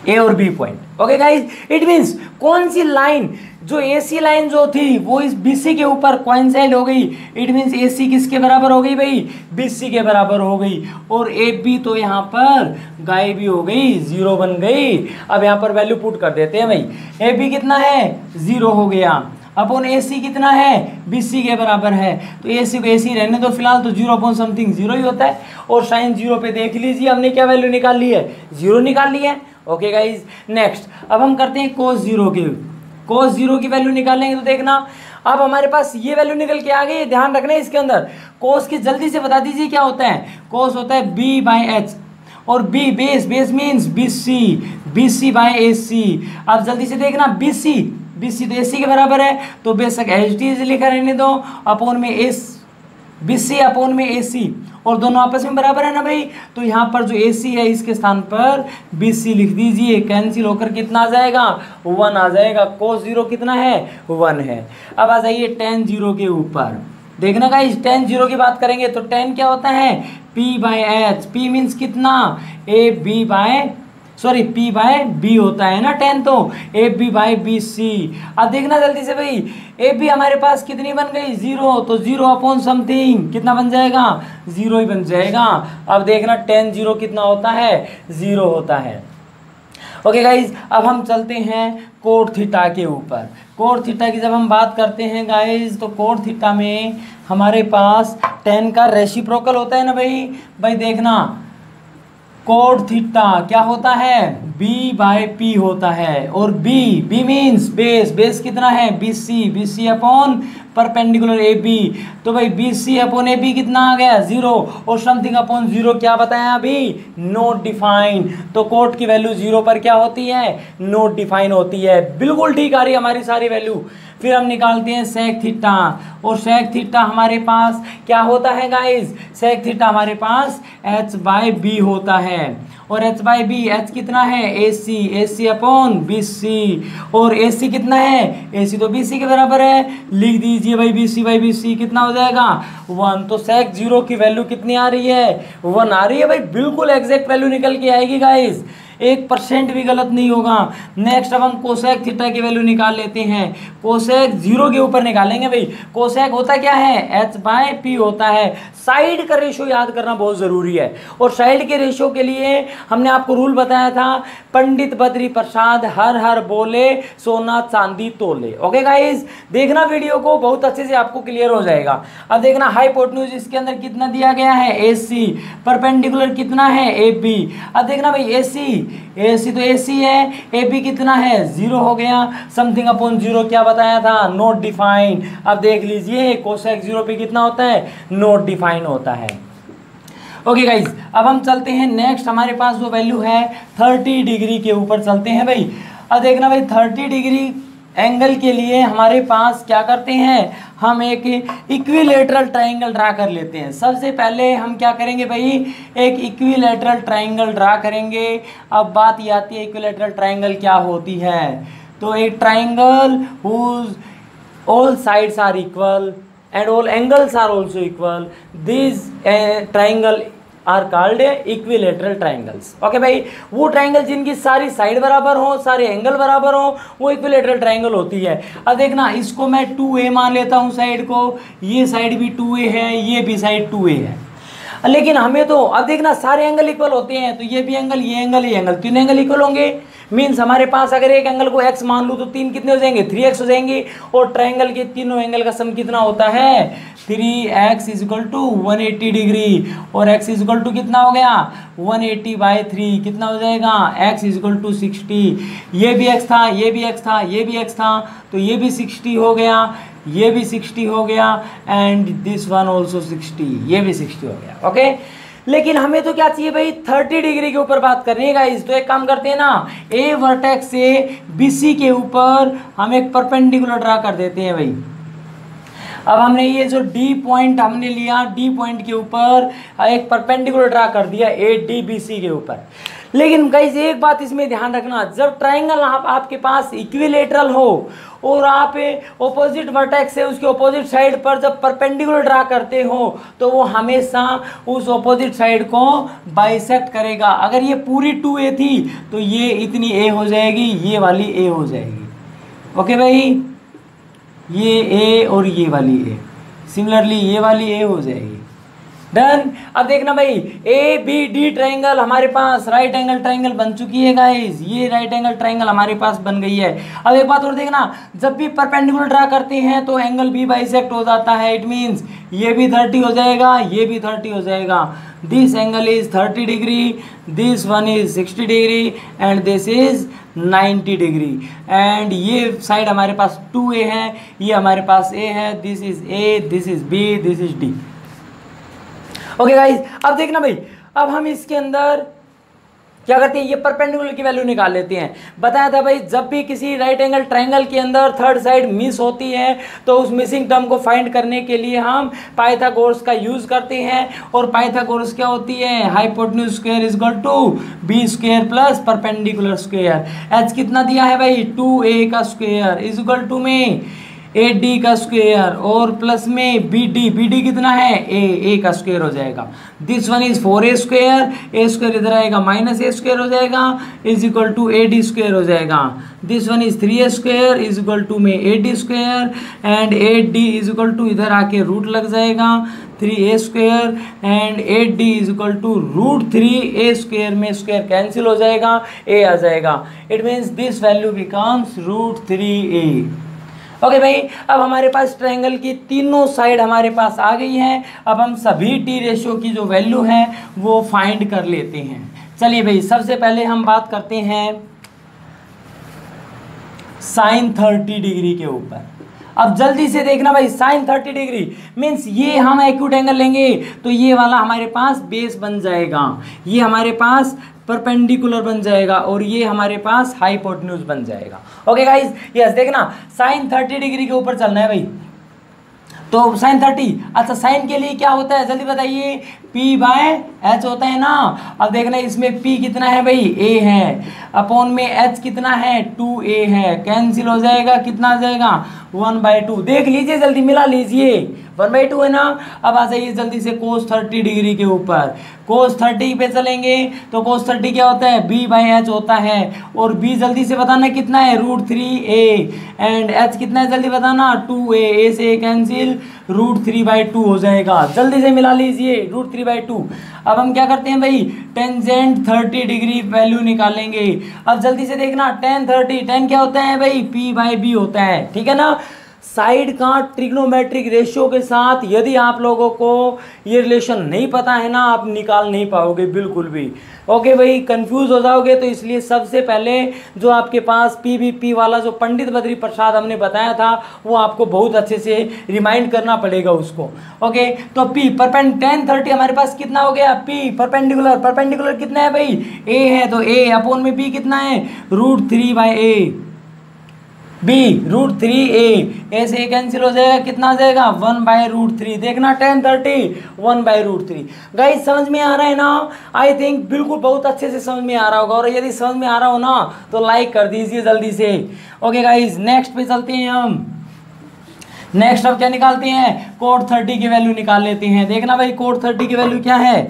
ए और B point. Okay guys, it means कौन सी लाइन, जो एसी लाइन जो थी वो इस बीसी के ऊपर कोइंसाइड हो गई। इट मींस एसी किसके बराबर हो गई भाई, बीसी के बराबर हो गई, और ए बी तो यहाँ पर गायब भी हो गई, 0 बन गई। अब यहाँ पर वैल्यू पुट कर देते हैं भाई, ए बी कितना है, 0 हो गया, अपॉन AC कितना है, BC के बराबर है। तो AC को AC रहने दो फिलहाल, तो 0 अपॉन समथिंग 0 ही होता है। और साइन 0 पे देख लीजिए हमने क्या वैल्यू निकाल ली है, 0 निकाल ली है। ओके गाइज, नेक्स्ट अब हम करते हैं cos 0 की, cos 0 की वैल्यू निकालेंगे। तो देखना अब हमारे पास ये वैल्यू निकल के आ गई, ध्यान रखना है इसके अंदर। cos की जल्दी से बता दीजिए क्या होता है, cos होता है B/H, और B base, base means BC/AC। अब जल्दी से देखना BC तो AC के बराबर है, तो बेशक HT लिखा रहने दो, अपॉन में BC अपॉन में AC, और दोनों आपस में बराबर है ना भाई, तो यहाँ पर जो AC है इसके स्थान पर BC लिख दीजिए, कैंसिल होकर कितना आ जाएगा 1 आ जाएगा। cos 0 कितना है 1 है। अब आ जाइए tan 0 के ऊपर, देखना गाइस tan 0 की बात करेंगे तो tan क्या होता है P/H, P मीन्स कितना P/B होता है ना tan, तो AB/BC। अब देखना जल्दी से भाई, AB हमारे पास कितनी बन गई 0, तो 0 अपॉन समथिंग कितना बन जाएगा 0 ही बन जाएगा। अब देखना tan 0 कितना होता है 0 होता है। ओके गाइज, अब हम चलते हैं कोट थीटा के ऊपर। कोट थीटा की जब हम बात करते हैं गाइज, तो कोट थीटा में हमारे पास tan का रेसिप्रोकल होता है ना भाई देखना, कोट थीटा क्या होता है B/P होता है, और B मीन्स बेस कितना है BC अपॉन परपेंडिकुलर AB, तो भाई BC अपॉन AB कितना आ गया 0, और समथिंग अपॉन 0 क्या बताया अभी नॉट डिफाइन, तो कोट की वैल्यू 0 पर क्या होती है नॉट डिफाइन होती है। बिल्कुल ठीक आ रही है हमारी सारी वैल्यू। फिर हम निकालते हैं सेक थीटा, और सेक थीटा हमारे पास क्या होता है गाइस, सेक थीटा हमारे पास H/B होता है, और H/B H कितना है AC अपॉन BC, और AC कितना है AC तो BC के बराबर है, लिख दीजिए भाई BC/BC कितना हो जाएगा 1। तो सेक 0 की वैल्यू कितनी आ रही है 1 आ रही है भाई, बिल्कुल एग्जैक्ट वैल्यू निकल के आएगी गाइस, 1% भी गलत नहीं होगा। नेक्स्ट अब हम कोसेक थीटा की वैल्यू निकाल लेते हैं, कोसेक 0 के ऊपर निकालेंगे भाई। कोसेक होता क्या है H/P होता है। साइड का रेशियो याद करना बहुत जरूरी है, और साइड के रेशियो के लिए हमने आपको रूल बताया था, पंडित बद्री प्रसाद हर हर बोले सोना चांदी तोले। ओके गाइस, देखना वीडियो को, बहुत अच्छे से आपको क्लियर हो जाएगा। अब देखना हाइपोटेन्यूज इसके अंदर कितना दिया गया है AC, परपेंडिकुलर कितना है AB। अब देखना भाई AC तो AC है, AB कितना है 0 हो गया, समथिंग अपॉन 0 क्या बताया था नॉट डिफाइन। अब देख लीजिए कोसेक 0 पे कितना होता है नॉट डिफाइन होता है। ओके गाइज, अब हम चलते हैं नेक्स्ट, हमारे पास जो वैल्यू है 30 डिग्री के ऊपर चलते हैं भाई। अब देखना भाई 30 डिग्री एंगल के लिए हमारे पास क्या करते हैं, हम एक इक्विलेटरल ट्राइंगल ड्रा कर लेते हैं। सबसे पहले हम क्या करेंगे भाई, एक इक्विलेटरल ट्राइंगल ड्रा करेंगे। अब बात ये आती है इक्विलेटरल ट्राइंगल क्या होती है, तो एक triangle whose all sides are equal and all angles are also equal, these triangle are called equilateral triangles। Okay भाई, वो ट्राइंगल जिनकी सारी साइड बराबर हो, सारे एंगल बराबर हो, वो इक्विलेटरल ट्राइंगल होती है। अब देखना, इसको मैं 2A मान लेता हूँ साइड को, ये साइड भी 2A है, ये भी साइड 2A है, लेकिन हमें तो अब देखना सारे एंगल इक्वल होते हैं, तो ये भी एंगल, ये एंगल, ये एंगल, तीन एंगल इक्वल होंगे। मीन्स हमारे पास अगर एक एंगल को x मान लूँ तो तीन कितने हो जाएंगे 3x हो जाएंगे, और ट्राइंगल के तीनों एंगल का सम कितना होता है 3x = 180 डिग्री, और x = कितना हो गया 180/3 कितना हो जाएगा x = 60। ये भी x था, ये भी x था, ये भी x था, तो ये भी 60 हो गया, ये भी 60 हो गया, एंड दिस वन ऑल्सो 60, ये भी 60 हो गया। ओके, लेकिन हमें तो क्या चाहिए भाई 30 डिग्री के ऊपर बात करनी है गाइस। तो एक काम करते हैं ना, A वर्टेक्स से BC के ऊपर हम एक परपेंडिकुलर ड्रा कर देते हैं भाई। अब हमने ये जो D पॉइंट हमने लिया, D पॉइंट के ऊपर एक परपेंडिकुलर ड्रा कर दिया ADBC के ऊपर। लेकिन गाइस एक बात इसमें ध्यान रखना, जब ट्राइंगल आपके पास इक्विलेटरल हो और आप ऑपोजिट वर्टेक्स से उसके ऑपोजिट साइड पर जब परपेंडिकुलर ड्रा करते हो, तो वो हमेशा उस ऑपोजिट साइड को बाइसेक्ट करेगा। अगर ये पूरी 2A थी तो ये इतनी A हो जाएगी, ये वाली A हो जाएगी। ओके भाई, ये A और ये वाली A, सिमिलरली ये वाली A हो जाएगी। डन। अब देखना भाई ABD ट्राइंगल हमारे पास राइट एंगल ट्राइंगल बन चुकी है गाइस, ये राइट एंगल ट्राइंगल हमारे पास बन गई है। अब एक बात और देखना, जब भी परपेंडिकुलर ड्रा करते हैं तो एंगल भी बाइसेक्ट हो जाता है। इट मींस ये भी 30 हो जाएगा, ये भी 30 हो जाएगा। This angle is 30 degree, this one is 60 degree, and this is 90 degree. And ये साइड हमारे पास 2A है, ये हमारे पास A है, this is A, this is B, this is D। Okay guys, अब देखना भाई, अब हम इसके अंदर क्या करते हैं, ये परपेंडिकुलर की वैल्यू निकाल लेते हैं। बताया था भाई जब भी किसी राइट एंगल ट्रायंगल के अंदर थर्ड साइड मिस होती है तो उस मिसिंग टर्म को फाइंड करने के लिए हम पाइथागोरस का यूज करते हैं। और पाइथागोरस क्या होती है, hypotenuse square is equal to B square plus perpendicular square. H कितना दिया है भाई, 2a का स्क्वायर इज इक्वल टू में AD का स्क्वायर और प्लस में BD कितना है, A का स्क्वायर हो जाएगा। This one is 4a square, a square इधर आएगा माइनस a स्क्वायर हो जाएगा is equal to AD square हो जाएगा। This one is 3a square is equal to में AD square and 8D is equal to इधर आके रूट लग जाएगा 3a square and 8D is equal to root 3a square में square cancel हो जाएगा, a आ जाएगा। It means this value becomes root 3a। Okay भाई, अब हमारे पास ट्रायंगल की तीनों साइड हमारे पास आ गई है। अब हम सभी टी रेशियो की जो वैल्यू है वो फाइंड कर लेते हैं। चलिए भाई, सबसे पहले हम बात करते हैं साइन 30 डिग्री के ऊपर। अब जल्दी से देखना भाई, साइन 30 डिग्री मीन्स ये हम एक्यूट एंगल लेंगे तो ये वाला हमारे पास बेस बन जाएगा, ये हमारे पास परपेंडिकुलर बन जाएगा और ये हमारे पास हाइपोटेन्यूज बन जाएगा। ओके गाइस, यस देखना साइन 30 डिग्री के ऊपर चलना है भाई। तो साइन 30, अच्छा साइन के लिए क्या होता है जल्दी बताइए, P/H होता है ना। अब देखना इसमें P कितना है भाई, A है, अपॉन में H कितना है 2a है, कैंसिल हो जाएगा, कितना आ जाएगा 1/2। देख लीजिए जल्दी मिला लीजिए, 1/2 है ना। अब आ जाइए जल्दी से cos 30 डिग्री के ऊपर, cos 30 पे चलेंगे तो cos 30 क्या होता है, B/H होता है और B जल्दी से बताना कितना है √3a एंड H कितना है जल्दी बताना 2a, a से कैंसिल √3/2 हो जाएगा। जल्दी से मिला लीजिए √3/2। अब हम क्या करते हैं भाई, टेंजेंट 30 डिग्री वैल्यू निकालेंगे। अब जल्दी से देखना tan 30, tan क्या होता है भाई, P/B होता है, ठीक है ना। साइड का ट्रिग्नोमेट्रिक रेशियो के साथ यदि आप लोगों को ये रिलेशन नहीं पता है ना, आप निकाल नहीं पाओगे बिल्कुल भी। ओके भाई, कंफ्यूज हो जाओगे। तो इसलिए सबसे पहले जो आपके पास PBP वाला जो पंडित बद्री प्रसाद हमने बताया था वो आपको बहुत अच्छे से रिमाइंड करना पड़ेगा उसको। ओके, तो P tan 30 हमारे पास कितना हो गया, P परपेंडिकुलर कितना है भाई, A है तो A अपॉन में B कितना है √3/a, B √3a, a से कैंसिल हो जाएगा, कितना आ जाएगा 1/√3। देखना tan 30 1/√3। गाइस समझ में आ रहा है ना, आई थिंक बिल्कुल बहुत अच्छे से समझ में आ रहा होगा। और यदि समझ में आ रहा हो ना तो लाइक कर दीजिए जल्दी से। ओके गाइस, नेक्स्ट पे चलते हैं हम। नेक्स्ट अब क्या निकालते हैं, cot 30 की वैल्यू निकाल लेते हैं। देखना भाई cot 30 की वैल्यू क्या है,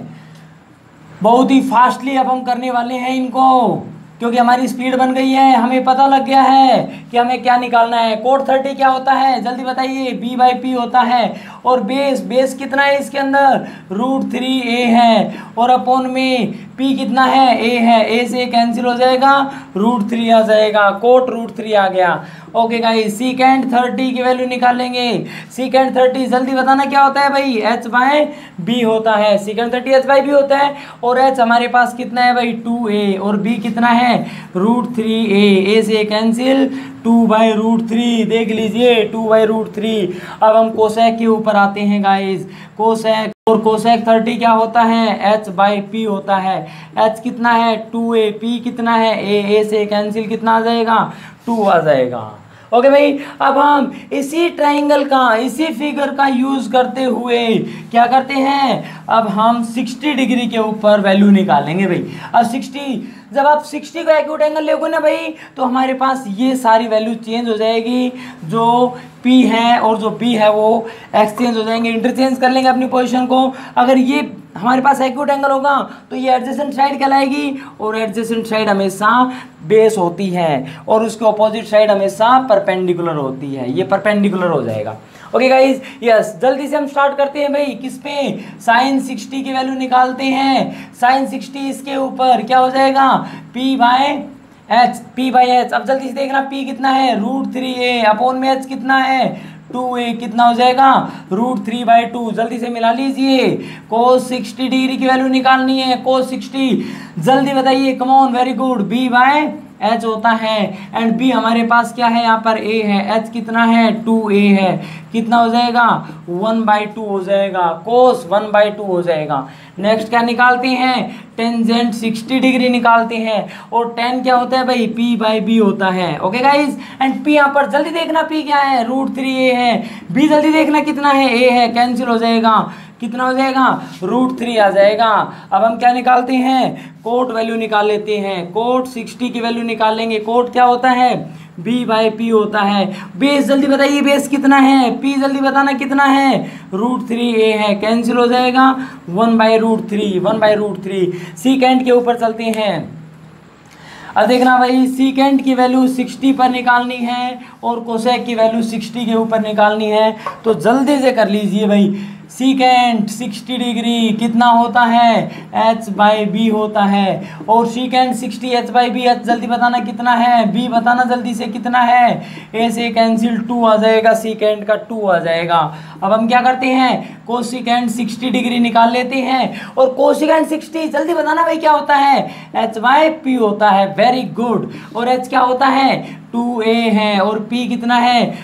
बहुत ही फास्टली अब हम करने वाले हैं इनको क्योंकि हमारी स्पीड बन गई है, हमें पता लग गया है कि हमें क्या निकालना है। cot 30 क्या होता है जल्दी बताइए, B/P होता है और बेस कितना है इसके अंदर √3a है और अपॉन में P कितना है, A है, A से कैंसिल हो जाएगा √3 आ जाएगा, cot √3 आ गया। ओके गाइस, secant 30 की वैल्यू निकालेंगे। secant 30 जल्दी बताना क्या होता है भाई, H/B होता है, secant 30 H/B होता है और H हमारे पास कितना है भाई 2a और B कितना है √3a, A से कैंसिल 2/√3। देख लीजिए 2/√3। अब हम कोसेक के ऊपर आते हैं गाइस, कोसेक और कोसेक 30 क्या होता है, H/P होता है। H कितना है 2a, P कितना है A से कैंसिल कितना आ जाएगा 2 आ जाएगा। ओके भाई, अब हम इसी ट्राइंगल का, इसी फिगर का यूज करते हुए क्या करते हैं, अब हम 60 डिग्री के ऊपर वैल्यू निकालेंगे भाई। अब 60, जब आप 60 का एक्यूट एंगल लोगे ना भाई तो हमारे पास ये सारी वैल्यू चेंज हो जाएगी, जो P है और जो B है वो एक्सचेंज हो जाएंगे, इंटरचेंज कर लेंगे अपनी पोजीशन को। अगर ये हमारे पास एक्यूट एंगल होगा तो ये एडजेसेंट साइड कहलाएगी और एडजेसेंट साइड हमेशा बेस होती है और उसके ऑपोजिट साइड हमेशा परपेंडिकुलर होती है, ये परपेंडिकुलर हो जाएगा। ओके गाइज, यस जल्दी से हम स्टार्ट करते हैं भाई, किस पे, साइन 60 की वैल्यू निकालते हैं। साइन 60 इसके ऊपर क्या हो जाएगा P/H। अब जल्दी से देखना P कितना है √3a अपॉन में H कितना है 2a, कितना हो जाएगा √3/2। जल्दी से मिला लीजिए, cos 60 डिग्री की वैल्यू निकालनी है। cos 60 जल्दी बताइए, come on, very good, B/H h होता है, एंड b हमारे पास क्या है यहाँ पर a है, h कितना है 2a है, कितना हो जाएगा 1/2 हो जाएगा, cos 1/2 हो जाएगा। नेक्स्ट क्या निकालते हैं, टेंजेंट 60 डिग्री निकालते हैं, और tan क्या होता है भाई p/b होता है। ओके गाइज, एंड p यहाँ पर जल्दी देखना p क्या है √3a है, b जल्दी देखना कितना है a है, कैंसिल हो जाएगा, कितना हो जाएगा √3 आ जाएगा। अब हम क्या निकालते हैं, कोट वैल्यू निकाल लेते हैं, कोट 60 की वैल्यू निकाल लेंगे। कोट क्या होता है b/p होता है। बेस जल्दी बताइए, बेस कितना है, p जल्दी बताना कितना है √3a है, कैंसिल हो जाएगा 1/√3 सीकेंड के ऊपर चलते हैं। अब देखना भाई, सीकेंड की वैल्यू 60 पर निकालनी है और कोसेक की वैल्यू 60 के ऊपर निकालनी है, तो जल्दी से कर लीजिए भाई। सीकेंट 60 डिग्री कितना होता है h/b होता है, और सीकेंट 60 h/b, h जल्दी बताना कितना है, b बताना जल्दी से कितना है, a से कैंसिल 2 आ जाएगा, सीकेंट का 2 आ जाएगा। अब हम क्या करते हैं, कोसिकेंट 60 डिग्री निकाल लेते हैं, और कोसिकेंट 60 जल्दी बताना भाई क्या होता है h/p होता है। वेरी गुड, और h क्या होता है 2a है, और p कितना है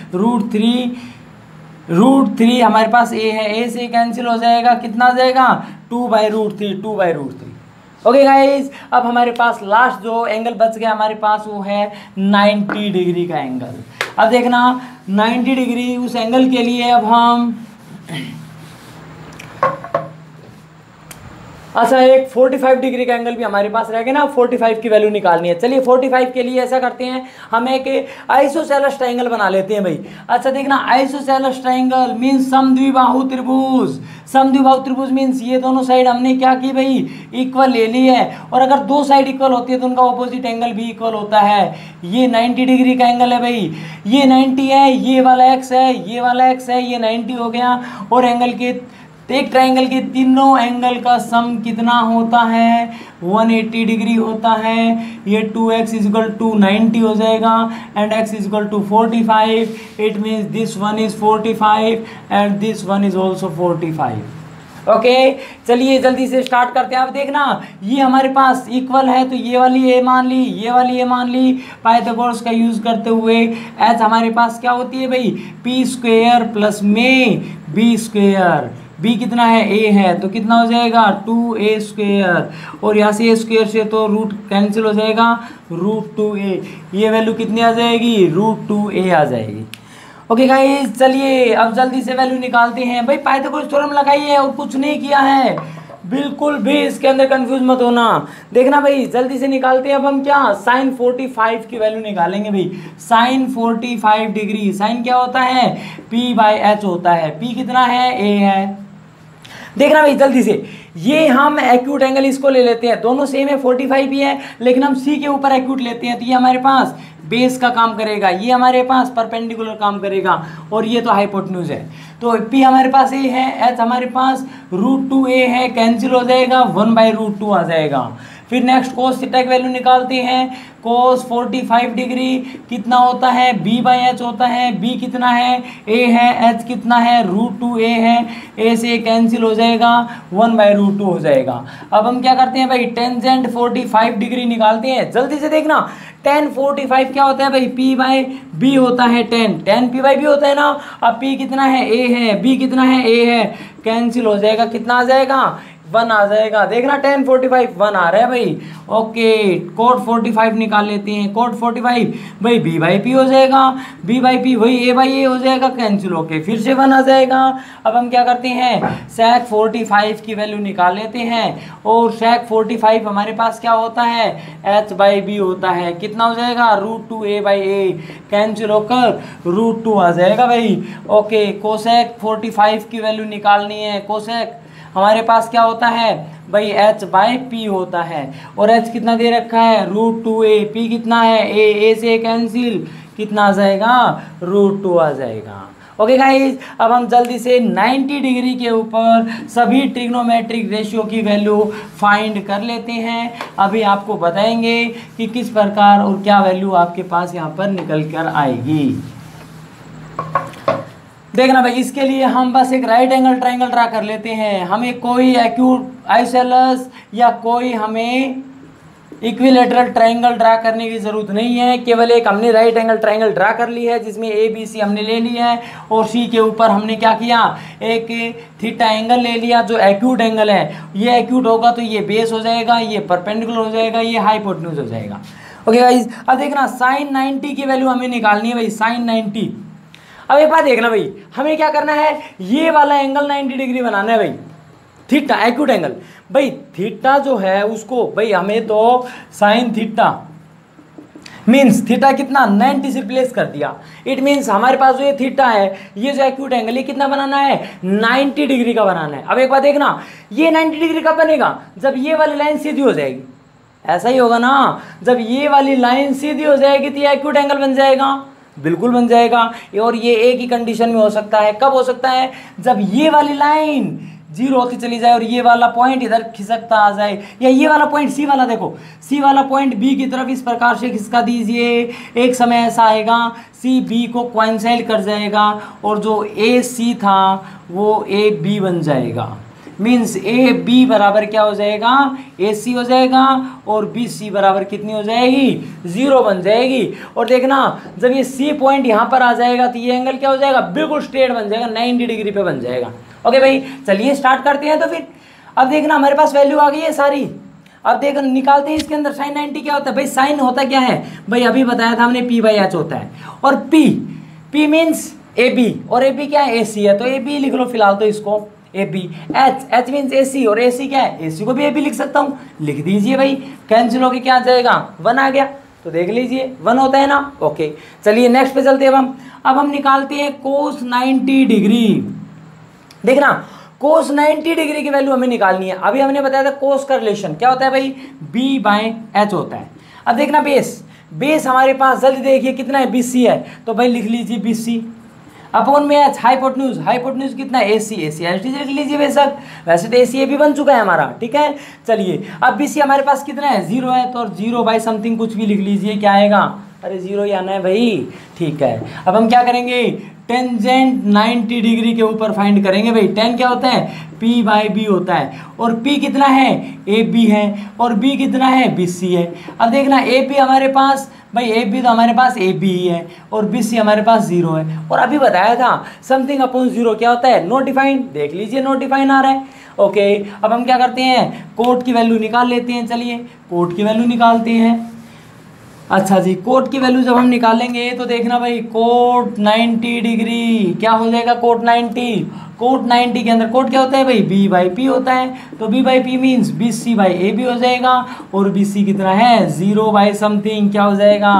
√3 हमारे पास a है, a से कैंसिल हो जाएगा, कितना आ जाएगा 2/√3। ओके गाइज, अब हमारे पास लास्ट जो एंगल बच गया हमारे पास वो है 90 डिग्री का एंगल। अब देखना 90 डिग्री उस एंगल के लिए अब हम अच्छा एक 45 डिग्री का एंगल भी हमारे पास रहेगा ना, 45 की वैल्यू निकालनी है। चलिए 45 के लिए ऐसा करते हैं, हम एक आइसोसेलेस ट्रायंगल बना लेते हैं भाई। अच्छा देखना, आइसोसेलेस ट्रायंगल मीन्स समद्विबाहु त्रिभुज। समद्विबाहु त्रिभुज मीन्स ये दोनों साइड हमने क्या की भाई इक्वल ले ली है, और अगर दो साइड इक्वल होती है तो उनका ऑपोजिट एंगल भी इक्वल होता है। ये 90 डिग्री का एंगल है भाई, ये 90 है, ये वाला x है, ये वाला x है, ये 90 हो गया, और एंगल के एक ट्रायंगल के तीनों एंगल का सम कितना होता है 180 डिग्री होता है। ये 2x = 90 हो जाएगा, and x = 45। It means this one is 45 and this one is also 45। Okay, चलिए जल्दी से स्टार्ट करते हैं। अब देखना, ये हमारे पास इक्वल है तो ये वाली a मान ली, ये वाली a मान ली। पाइथागोरस का यूज करते हुए h हमारे पास क्या होती है भाई p² प्लस में b²। b कितना है a है, तो कितना हो जाएगा 2a², और यहाँ से a² से तो रूट कैंसिल हो जाएगा √2a। ये वैल्यू कितनी आ जाएगी √2a आ जाएगी। ओके गाइस, चलिए अब जल्दी से वैल्यू निकालते हैं भाई। पाइथागोरस थ्योरम लगाइए और कुछ नहीं किया है, बिल्कुल भी इसके अंदर कंफ्यूज मत होना। देखना भाई जल्दी से निकालते हैं। अब हम क्या sin 45 की वैल्यू निकालेंगे भाई। sin 45 डिग्री, साइन क्या होता है p/h होता है, p कितना है a है। देखना भाई जल्दी से, ये हम एक्यूट एंगल इसको ले लेते हैं, दोनों सेम है 45 भी है, लेकिन हम सी के ऊपर एक्यूट लेते हैं तो ये हमारे पास बेस का काम करेगा, ये हमारे पास परपेंडिकुलर काम करेगा, और ये तो हाइपोटेन्यूज है। तो p हमारे पास a है, h हमारे पास √2a है, कैंसिल हो जाएगा 1/√2 आ जाएगा। फिर नेक्स्ट कोस थीटा की वैल्यू निकालते हैं। कोस 45 डिग्री कितना होता है b/h होता है, b कितना है a है, h कितना है √2a है, a से कैंसिल हो जाएगा 1/√2 हो जाएगा। अब हम क्या करते हैं भाई टेंजेंट 45 डिग्री निकालते हैं। जल्दी से देखना, tan 45 क्या होता है भाई p/b होता है, tan p/b होता है ना। अब p कितना है a है, b कितना है a है, कैंसिल हो जाएगा, कितना आ जाएगा 1 आ जाएगा। देखना tan 45 1 आ रहा है भाई। ओके, cot 45 निकाल लेते हैं। cot 45 भाई b/p हो जाएगा, b/p वही a/a हो जाएगा, कैंसिल होके फिर से 1 आ जाएगा। अब हम क्या करते हैं sec 45 की वैल्यू निकाल लेते हैं, और sec 45 हमारे पास क्या होता है h/b होता है, कितना हो जाएगा √2a/a, कैंसिल होकर √2 आ जाएगा भाई। ओके, cosec 45 की वैल्यू निकालनी है। cosec हमारे पास क्या होता है भाई h/p होता है, और h कितना दे रखा है √2a, p कितना है a से कैंसिल, कितना आ जाएगा √2 आ जाएगा। ओके गाइस, अब हम जल्दी से 90 डिग्री के ऊपर सभी ट्रिग्नोमेट्रिक रेशियो की वैल्यू फाइंड कर लेते हैं। अभी आपको बताएंगे कि किस प्रकार और क्या वैल्यू आपके पास यहाँ पर निकल कर आएगी। देखना भाई, इसके लिए हम बस एक राइट एंगल ट्रायंगल ड्रा कर लेते हैं। हमें कोई एक्यूट आइसोसेलेस या कोई हमें इक्विलेटरल ट्रायंगल ड्रा करने की ज़रूरत नहीं है, केवल एक हमने राइट एंगल ट्रायंगल ड्रा कर ली है जिसमें ए बी सी हमने ले लिया है और सी के ऊपर हमने क्या किया, एक थीटा एंगल ले लिया जो एक्यूट एंगल है। ये एक्यूट होगा तो ये बेस हो जाएगा, ये परपेंडिकुलर हो जाएगा, ये हाइपोटेन्यूज हो जाएगा। ओके गाइस, अब देखना साइन 90 की वैल्यू हमें निकालनी है भाई, साइन 90। अब एक बात देखना भाई, हमें क्या करना है, ये वाला एंगल 90 डिग्री बनाना है भाई, थीटा एक्यूट एंगल। भाई थीटा जो है उसको भाई हमें तो साइन थीटा मीन्स थीटा कितना 90 से रिप्लेस कर दिया। इट मीन्स हमारे पास जो ये थीटा है, ये जो एक्यूट एंगल ये कितना बनाना है, 90 डिग्री का बनाना है। अब एक बात देखना, ये 90 डिग्री कब बनेगा, जब ये वाली लाइन सीधी हो जाएगी। ऐसा ही होगा ना, जब ये वाली लाइन सीधी हो जाएगी तो ये एक्यूट एंगल बन जाएगा, बिल्कुल बन जाएगा। और ये एक ही कंडीशन में हो सकता है, कब हो सकता है, जब ये वाली लाइन जीरो होती चली जाए और ये वाला पॉइंट इधर खिसकता आ जाए, या ये वाला पॉइंट सी वाला, देखो सी वाला पॉइंट बी की तरफ इस प्रकार से खिसका दीजिए। एक समय ऐसा आएगा सी बी को कोइंसाइड कर जाएगा और जो ए सी था वो ए बी बन जाएगा। मीन्स ए बी बराबर क्या हो जाएगा, ए सी हो जाएगा और बी सी बराबर कितनी हो जाएगी, 0 बन जाएगी। और देखना जब ये सी पॉइंट यहाँ पर आ जाएगा तो ये एंगल क्या हो जाएगा, बिल्कुल स्ट्रेट बन जाएगा, 90 डिग्री पे बन जाएगा। ओके भाई, चलिए स्टार्ट करते हैं। तो फिर अब देखना हमारे पास वैल्यू आ गई है सारी। अब देख निकालते हैं इसके अंदर साइन 90 क्या होता है भाई, साइन होता क्या है भाई, अभी बताया था हमने p/h होता है। और p मीन्स ए बी और ए बी क्या है, ए सी है, तो ए बी लिख लो फिलहाल तो इसको ए बी। एच मीन्स ए सी और ए सी क्या है, ए सी को भी ए बी लिख सकता हूँ, लिख दीजिए भाई। कैंसिल होके क्या आ जाएगा, 1 आ गया, तो देख लीजिए 1 होता है ना। ओके चलिए नेक्स्ट पे चलते हैं। अब हम निकालते हैं कोस 90 डिग्री। देखना कोस 90 डिग्री की वैल्यू हमें निकालनी है। अभी हमने बताया था कोस का रिलेशन क्या होता है भाई, b/h होता है। अब देखना बेस हमारे पास जल्दी देखिए कितना है, BC है, तो भाई लिख लीजिए BC अपॉन में h। हाइपोटेन्यूज कितना है, AC एच लिख लीजिए बेशक, वैसे तो AC भी बन चुका है हमारा, ठीक है। चलिए अब BC हमारे पास कितना है, 0 है, तो 0/समथिंग कुछ भी लिख लीजिए, क्या आएगा, अरे 0 ही आना है भाई, ठीक है। अब हम क्या करेंगे, टेंजेंट 90 डिग्री के ऊपर फाइंड करेंगे भाई। टेन क्या होता है, p/b होता है, और p कितना है, AB है, और b कितना है, BC है। अब देखना AB हमारे पास भाई, AB तो हमारे पास AB ही है और BC हमारे पास 0 है। और अभी बताया था समथिंग अपॉन 0 क्या होता है, नॉट डिफाइंड, देख लीजिए नॉट डिफाइंड आ रहा है। ओके अब हम क्या करते हैं, कोट की वैल्यू निकाल लेते हैं। चलिए कोट की वैल्यू निकालते हैं। अच्छा जी, कोट की वैल्यू जब हम निकालेंगे तो देखना भाई, कोट 90 डिग्री क्या हो जाएगा, कोट 90 के अंदर कोट क्या होता है भाई, b/p होता है, तो b/p मीन्स BC/AB हो जाएगा, और BC कितना है, 0/समथिंग क्या हो जाएगा,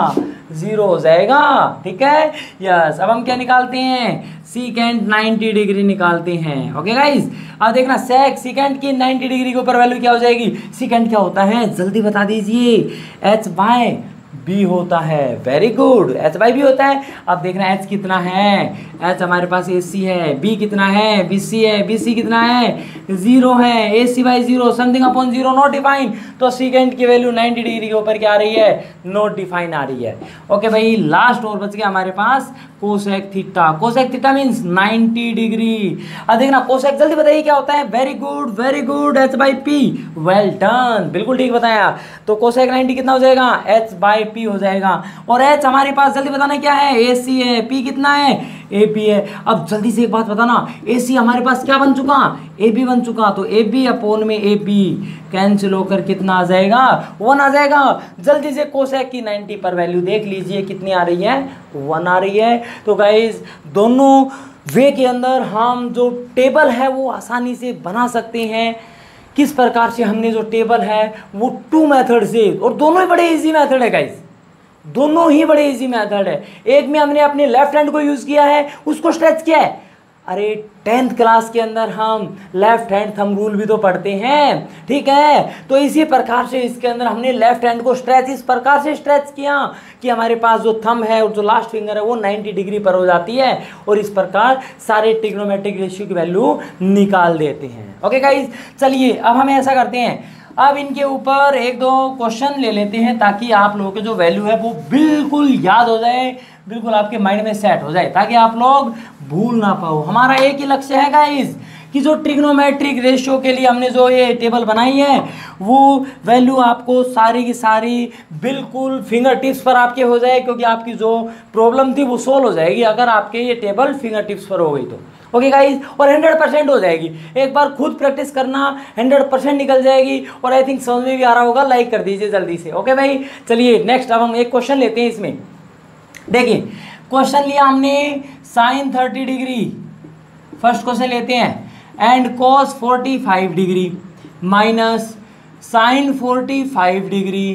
0 हो जाएगा, ठीक है। यस अब हम क्या निकालते हैं, सीकेंट 90 डिग्री निकालते हैं। ओके गाइज अब देखना सीकेंट की 90 डिग्री के ऊपर वैल्यू क्या हो जाएगी, सीकेंट क्या होता है जल्दी बता दीजिए, h/b होता है, वेरी गुड, h/b होता है। अब देखना h कितना है, h हमारे पास AC है, b कितना है, BC है, BC कितना है, 0 है, AC/0 something upon 0 not define, तो सीकेंट की वैल्यू 90 डिग्री के ऊपर क्या आ रही है, नॉट डिफाइन आ रही है। ओके भाई लास्ट और बच गया हमारे पास cosec theta. Cosec theta means 90 degree. अब देखना कोसेक जल्दी बताइए क्या होता है, very good, h/p, well done, बिल्कुल ठीक बताया। तो कोसेक 90 कितना हो जाएगा, h/p हो जाएगा। और h हमारे पास जल्दी बताना क्या है, AC है, p कितना है, AB है। अब जल्दी से एक बात बताना, AC हमारे पास क्या बन चुका, AB बन चुका, तो AB अपॉन में AB कैंसिल होकर कितना आ जाएगा, 1 आ जाएगा। जल्दी से कोसेक की 90 पर वैल्यू देख लीजिए कितनी आ रही है, 1 आ रही है। तो गाइज दोनों वे के अंदर हम जो टेबल है वो आसानी से बना सकते हैं। किस प्रकार से हमने जो टेबल है वो 2 मेथड से, और दोनों ही बड़े इजी मेथड है गाइज, दोनों ही बड़े इजी मेथड है। एक में हमने अपने लेफ्ट हैंड को यूज किया है, उसको स्ट्रेच किया है। अरे 10th क्लास के अंदर हम लेफ्ट हैंड थंब रूल भी तो पढ़ते हैं, ठीक है। तो इसी प्रकार से इसके अंदर हमने लेफ्ट हैंड को स्ट्रेच इस प्रकार से स्ट्रेच किया कि हमारे पास जो थंब है और जो लास्ट फिंगर है वो 90 डिग्री पर हो जाती है, और इस प्रकार सारे ट्रिग्नोमेट्रिक रेशियो की वैल्यू निकाल देते हैं। ओके गाइज चलिए अब हम ऐसा करते हैं, अब इनके ऊपर 1-2 क्वेश्चन ले लेते हैं ताकि आप लोगों के जो वैल्यू है वो बिल्कुल याद हो जाए, बिल्कुल आपके माइंड में सेट हो जाए, ताकि आप लोग भूल ना पाओ। हमारा एक ही लक्ष्य है गाइस कि जो ट्रिग्नोमेट्रिक रेशियो के लिए हमने जो ये टेबल बनाई है वो वैल्यू आपको सारी की सारी बिल्कुल फिंगर टिप्स पर आपके हो जाए, क्योंकि आपकी जो प्रॉब्लम थी वो सोल्व हो जाएगी अगर आपके ये टेबल फिंगर टिप्स पर हो गई तो। ओके गाइज, और 100% हो जाएगी। एक बार खुद प्रैक्टिस करना, 100% निकल जाएगी। और आई थिंक समझ में भी आ रहा होगा, लाइक कर दीजिए जल्दी से। ओके भाई, चलिए नेक्स्ट अब हम एक क्वेश्चन लेते हैं। इसमें देखिए क्वेश्चन लिया हमने sin 30 डिग्री, फर्स्ट क्वेश्चन लेते हैं, and cos 45 degree minus sin 45 degree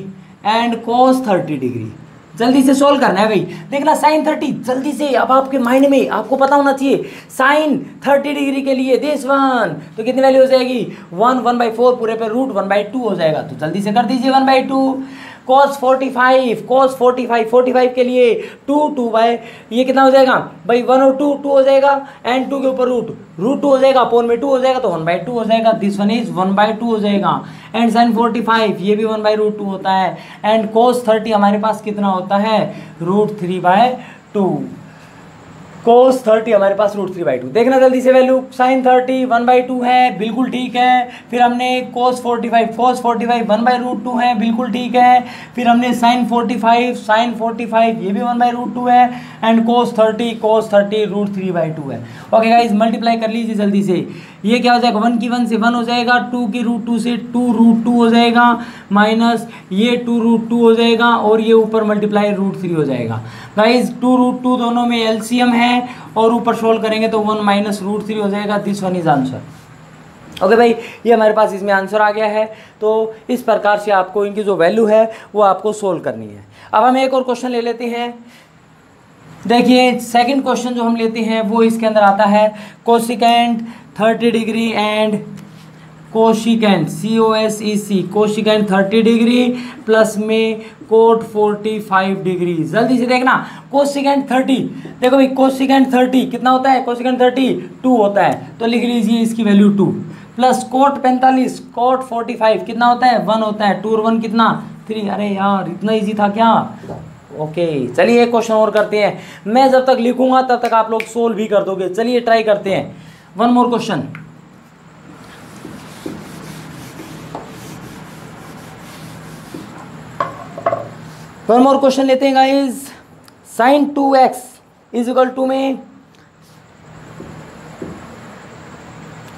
and cos 30 degree. जल्दी से सोल्व करना है भाई। देखना sin 30 जल्दी से, अब आपके माइंड में आपको पता होना चाहिए sin 30 डिग्री के लिए दिस वन तो कितनी वैल्यू हो जाएगी 1/4 पूरे पे √1/2 हो जाएगा। तो जल्दी से कर दीजिए 1/2। cos 45 के लिए 2 बाय ये कितना हो जाएगा भाई 1 और 2 हो जाएगा, एंड 2 के ऊपर √2 हो जाएगा, अपोन में 2 हो जाएगा तो 1/2 हो जाएगा। दिस वन इज 1/2 हो जाएगा। एंड sin 45 ये भी 1/√2 होता है। एंड cos 30 हमारे पास कितना होता है √3/2। cos 30 हमारे पास √3/2। देखना जल्दी से वैल्यू, sin 30 1/2 है, बिल्कुल ठीक है। फिर हमने cos 45 1/√2 है, बिल्कुल ठीक है। फिर हमने sin 45 ये भी 1/√2 है। एंड cos 30 √3/2 है। ओके गाइज, मल्टीप्लाई कर लीजिए जल्दी से। ये क्या हो जाएगा 1 की 1 से 1 हो जाएगा, 2 की √2 से 2√2 हो जाएगा, माइनस ये 2√2 हो जाएगा, और ये ऊपर मल्टीप्लाई √3 हो जाएगा। गाइज 2√2 दोनों में एलसीएम है, और ऊपर सोल्व करेंगे तो 1 माइनस √3 हो जाएगा। This one is answer. Okay भाई, ये हमारे पास इसमें आंसर आ गया है। तो इस प्रकार से आपको इनकी जो वैल्यू है वो आपको सोल्व करनी है। अब हम एक और क्वेश्चन ले लेते हैं। देखिए सेकंड क्वेश्चन जो हम लेते हैं वो इसके अंदर आता है cosecant 30 degree and cosecant COSEC cosecant 30 degree plus में कोट 45 डिग्री। जल्दी से देखना कोशिकेंट 30, देखो भाई कोशिकेंट 30 कितना होता है, कोशिकेंट 30 2 होता है, तो लिख लीजिए इसकी वैल्यू 2, प्लस कोट 45 कोट 45 कितना होता है 1 होता है, 2 और 1 कितना 3। अरे यार इतना इजी था क्या। ओके चलिए एक क्वेश्चन और करते हैं। मैं जब तक लिखूंगा तब तक आप लोग सोल्व भी कर दोगे। चलिए ट्राई करते हैं, one more question. One more question लेते हैं guys. sin 2x is equal to में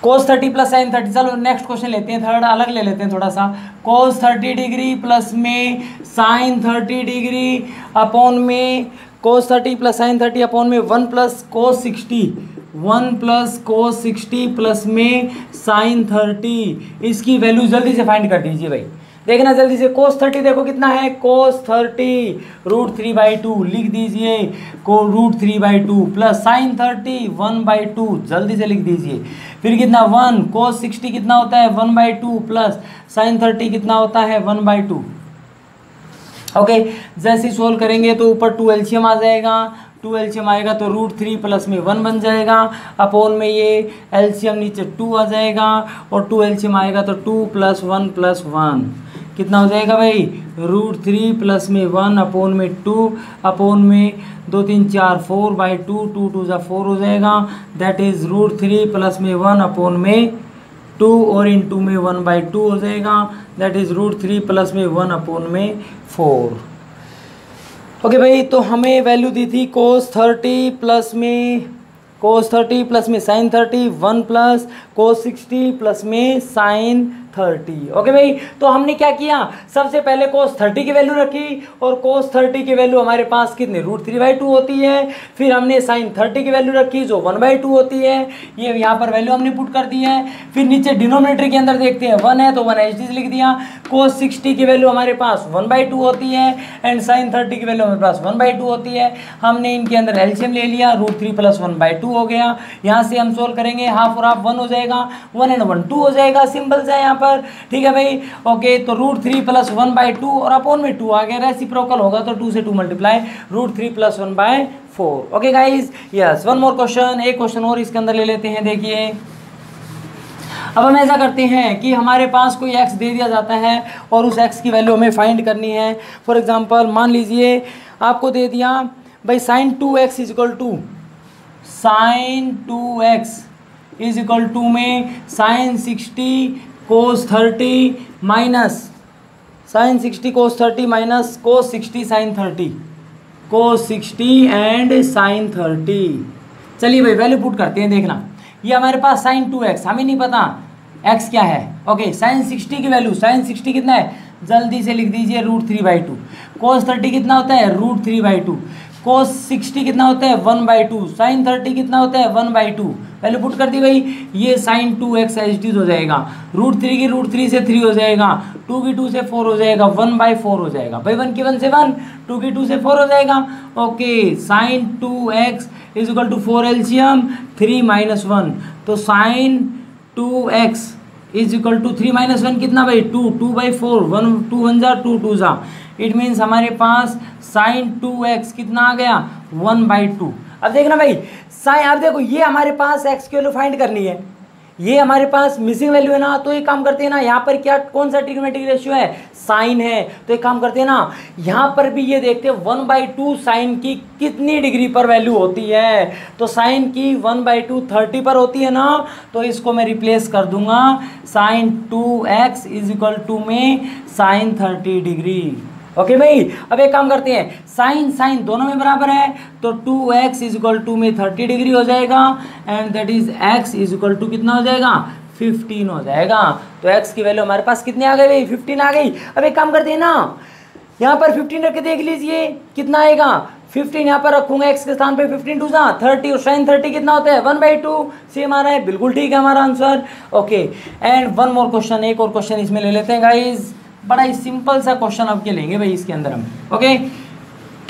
cos 30 प्लस sin 30। चलो नेक्स्ट क्वेश्चन लेते हैं, थर्ड अलग ले लेते हैं थोड़ा सा। cos 30 डिग्री प्लस में sin 30 डिग्री अपॉन में cos 30 प्लस sin 30 अपॉन में 1 प्लस cos 60 प्लस में sin 30। इसकी वैल्यू जल्दी से फाइंड कर दीजिए भाई। देखना जल्दी से, cos 30 देखो कितना है cos 30 √3/2 लिख दीजिए, को √3/2 प्लस sin 30 1/2 जल्दी से लिख दीजिए। फिर कितना 1 cos 60 कितना होता है 1/2 प्लस sin 30 कितना होता है 1/2। ओके जैसे सोल्व करेंगे तो ऊपर 2 एलसीएम आ जाएगा, 2 एलसीएम आएगा तो √3 प्लस में 1 बन जाएगा, अपोन में ये एलसीएम नीचे 2 आ जाएगा, और 2 एलसीएम आएगा तो 2 + 1 + 1 कितना हो जाएगा भाई √3 प्लस में 1 अपोन में 2 अपोन में 2 3 4 4/2 2 2 4 हो जाएगा। दैट इज √3 प्लस में 1 अपोन में 2 और इन 2 में 1/2 हो जाएगा। दैट इज √3 प्लस में 1 अपोन में 4। ओके भाई, तो हमें वैल्यू दी थी cos 30 प्लस में sin 30 1 प्लस cos 60 प्लस में sin 30। ओके भाई, तो हमने क्या किया, सबसे पहले cos 30 की वैल्यू रखी, और cos 30 की वैल्यू हमारे पास कितनी √3/2 होती है। फिर हमने sin 30 की वैल्यू रखी जो 1/2 होती है, ये यहाँ पर वैल्यू हमने पुट कर दी है। फिर नीचे डिनोमिनेटर के अंदर देखते हैं 1 है तो 1 एच डी लिख दिया। cos 60 की वैल्यू हमारे पास 1/2 होती है, एंड sin 30 की वैल्यू हमारे पास 1/2 होती है। हमने इनके अंदर एलसीएम ले लिया, √3 प्लस 1/2 हो गया। यहाँ से हम सोल्व करेंगे, हाफ और हाफ 1 हो जाएगा, 1 एंड 1 2 हो जाएगा, सिंपल सा यहाँ पर। ठीक है भाई, ओके तो √3 प्लस 1/2 और अपोन में 2 आ गया, रेसिप्रोकल होगा तो 2 से 2 multiply √3 plus 1/4। Okay guys, yes one more question, एक क्वेश्चन और इसके अंदर ले लेते हैं। देखिए अब हम ऐसा करते हैं कि हमारे पास कोई x दे दिया जाता है और उस x की वैल्यू हमें फाइंड करनी है। फॉर एग्जांपल मान लीजिए आपको दे दिया भाई sin 2x is equal to sin 2x is equal to में sine 60 cos 30 minus sine 60 cos 30 minus cos 60 sine 30, cos 60 and sine 30। चलिए भाई वैल्यू पुट करते हैं, देखना ये हमारे पास साइन 2x, हमें नहीं पता x क्या है। ओके साइन 60 की वैल्यू, साइन 60 कितना है, जल्दी से लिख दीजिए √3/2। कोस 30 कितना होता है, √3/2। कोस 60 कितना होता है, 1/2। साइन 30 कितना होता है, 1/2। वैल्यू पुट कर दी भाई, ये sign 2x as it is हो जाएगा, √3 की √3 से 3 हो जाएगा, 2 की 2 से 4 हो जाएगा, 1/4 हो जाएगा भाई, 1 की 1 से 1, 2 की 2 से 4 हो जाएगा। Okay sine 2x is equal to 4 LCM 3 - 1, तो sign 2x is equal to 3 - 1 कितना भाई, 2, 2/4, 1 2 1 जा 2 2 जा, इट मीन्स हमारे पास साइन 2x कितना आ गया, 1/2। अब देखना भाई साइन, अब देखो ये हमारे पास x की वैल्यू फाइंड करनी है, ये हमारे पास मिसिंग वैल्यू है ना, तो एक काम करते हैं ना, यहाँ पर क्या कौन सा ट्रिग्नोमेट्रिक रेशियो है, साइन है, तो एक काम करते हैं ना, यहाँ पर भी ये देखते हैं 1/2 साइन की कितनी डिग्री पर वैल्यू होती है, तो साइन की 1/2 30 पर होती है ना, तो इसको मैं रिप्लेस कर दूंगा sine 2x is equal to में साइन 30 डिग्री। ओके भाई अब एक काम करते हैं, साइन साइन दोनों में बराबर है, तो 2x इज इक्वल टू में 30 डिग्री हो जाएगा, and that is x is equal to कितना हो जाएगा, 15 हो जाएगा। तो x की वैल्यू हमारे पास कितनी आ गई भाई, 15 आ गई। अब एक काम करते हैं ना, यहाँ पर 15 रख के देख लीजिए कितना आएगा, 15 यहाँ पर रखूंगा x के स्थान पे, 15 2 30, और साइन 30 कितना होता है, 1/2, सेम आ रहा है, बिल्कुल ठीक है हमारा answer. Okay and one more question, एक और क्वेश्चन इसमें ले लेते हैं गाइज, बड़ा ही सिंपल सा क्वेश्चन अब के लेंगे भाई इसके अंदर हम। ओके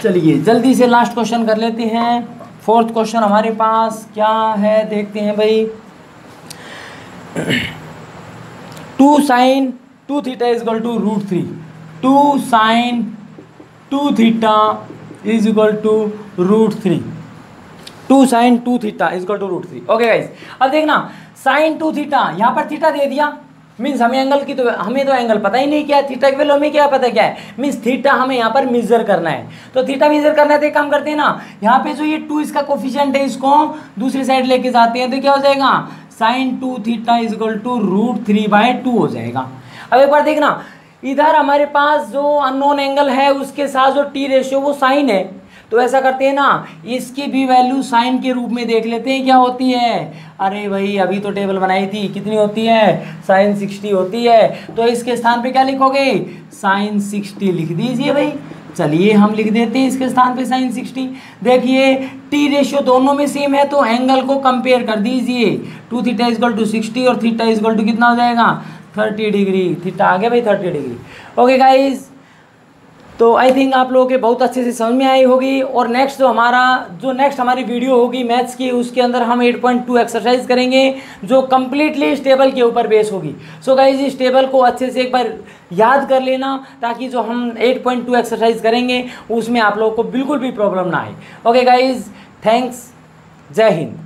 चलिए जल्दी से लास्ट क्वेश्चन कर लेते हैं। फोर्थ क्वेश्चन हमारे पास क्या है देखते हैं भाई, 2 sin 2 theta is equal to √3, 2 sin 2 theta is equal to √3, 2 sin 2 theta is equal to √3। Okay guys अब देखना sin 2 थीटा, यहाँ पर थीटा दे दिया, मीन्स हमें एंगल की तो हमें तो एंगल पता ही नहीं क्या है, थीटा की वैल्यू हमें क्या पता क्या है, मीन्स थीटा हमें यहाँ पर मेजर करना है, तो थीटा मेजर करना है तो एक काम करते हैं ना, यहाँ पे जो ये 2 इसका कोफिशिएंट है इसको दूसरी साइड लेके जाते हैं, तो क्या हो जाएगा sine 2 theta is equal to √3/2 हो जाएगा। अब एक बार देखना, इधर हमारे पास जो अननोन एंगल है उसके साथ जो टी रेशियो वो साइन है, तो ऐसा करते हैं ना, इसकी भी वैल्यू साइन के रूप में देख लेते हैं क्या होती है। अरे भाई अभी तो टेबल बनाई थी, कितनी होती है, साइन 60 होती है, तो इसके स्थान पे क्या लिखोगे, साइन 60 लिख दीजिए भाई। चलिए हम लिख देते हैं इसके स्थान पे साइन 60। देखिए टी रेशियो दोनों में सेम है, तो एंगल को कंपेयर कर दीजिए, 2 थीटा इज इक्वल टू 60 और थीटा इज इक्वल टू कितना हो जाएगा, 30 डिग्री, थीटा आ गया भाई 30 डिग्री। ओके गाइज, तो आई थिंक आप लोगों के बहुत अच्छे से समझ में आई होगी, और नेक्स्ट नेक्स्ट हमारी वीडियो होगी मैथ्स की, उसके अंदर हम 8.2 एक्सरसाइज करेंगे जो कम्प्लीटली इस टेबल के ऊपर बेस होगी। सो गाइज इस टेबल को अच्छे से एक बार याद कर लेना, ताकि जो हम 8.2 एक्सरसाइज करेंगे उसमें आप लोगों को बिल्कुल भी प्रॉब्लम ना आए। ओके गाइज, थैंक्स, जय हिंद।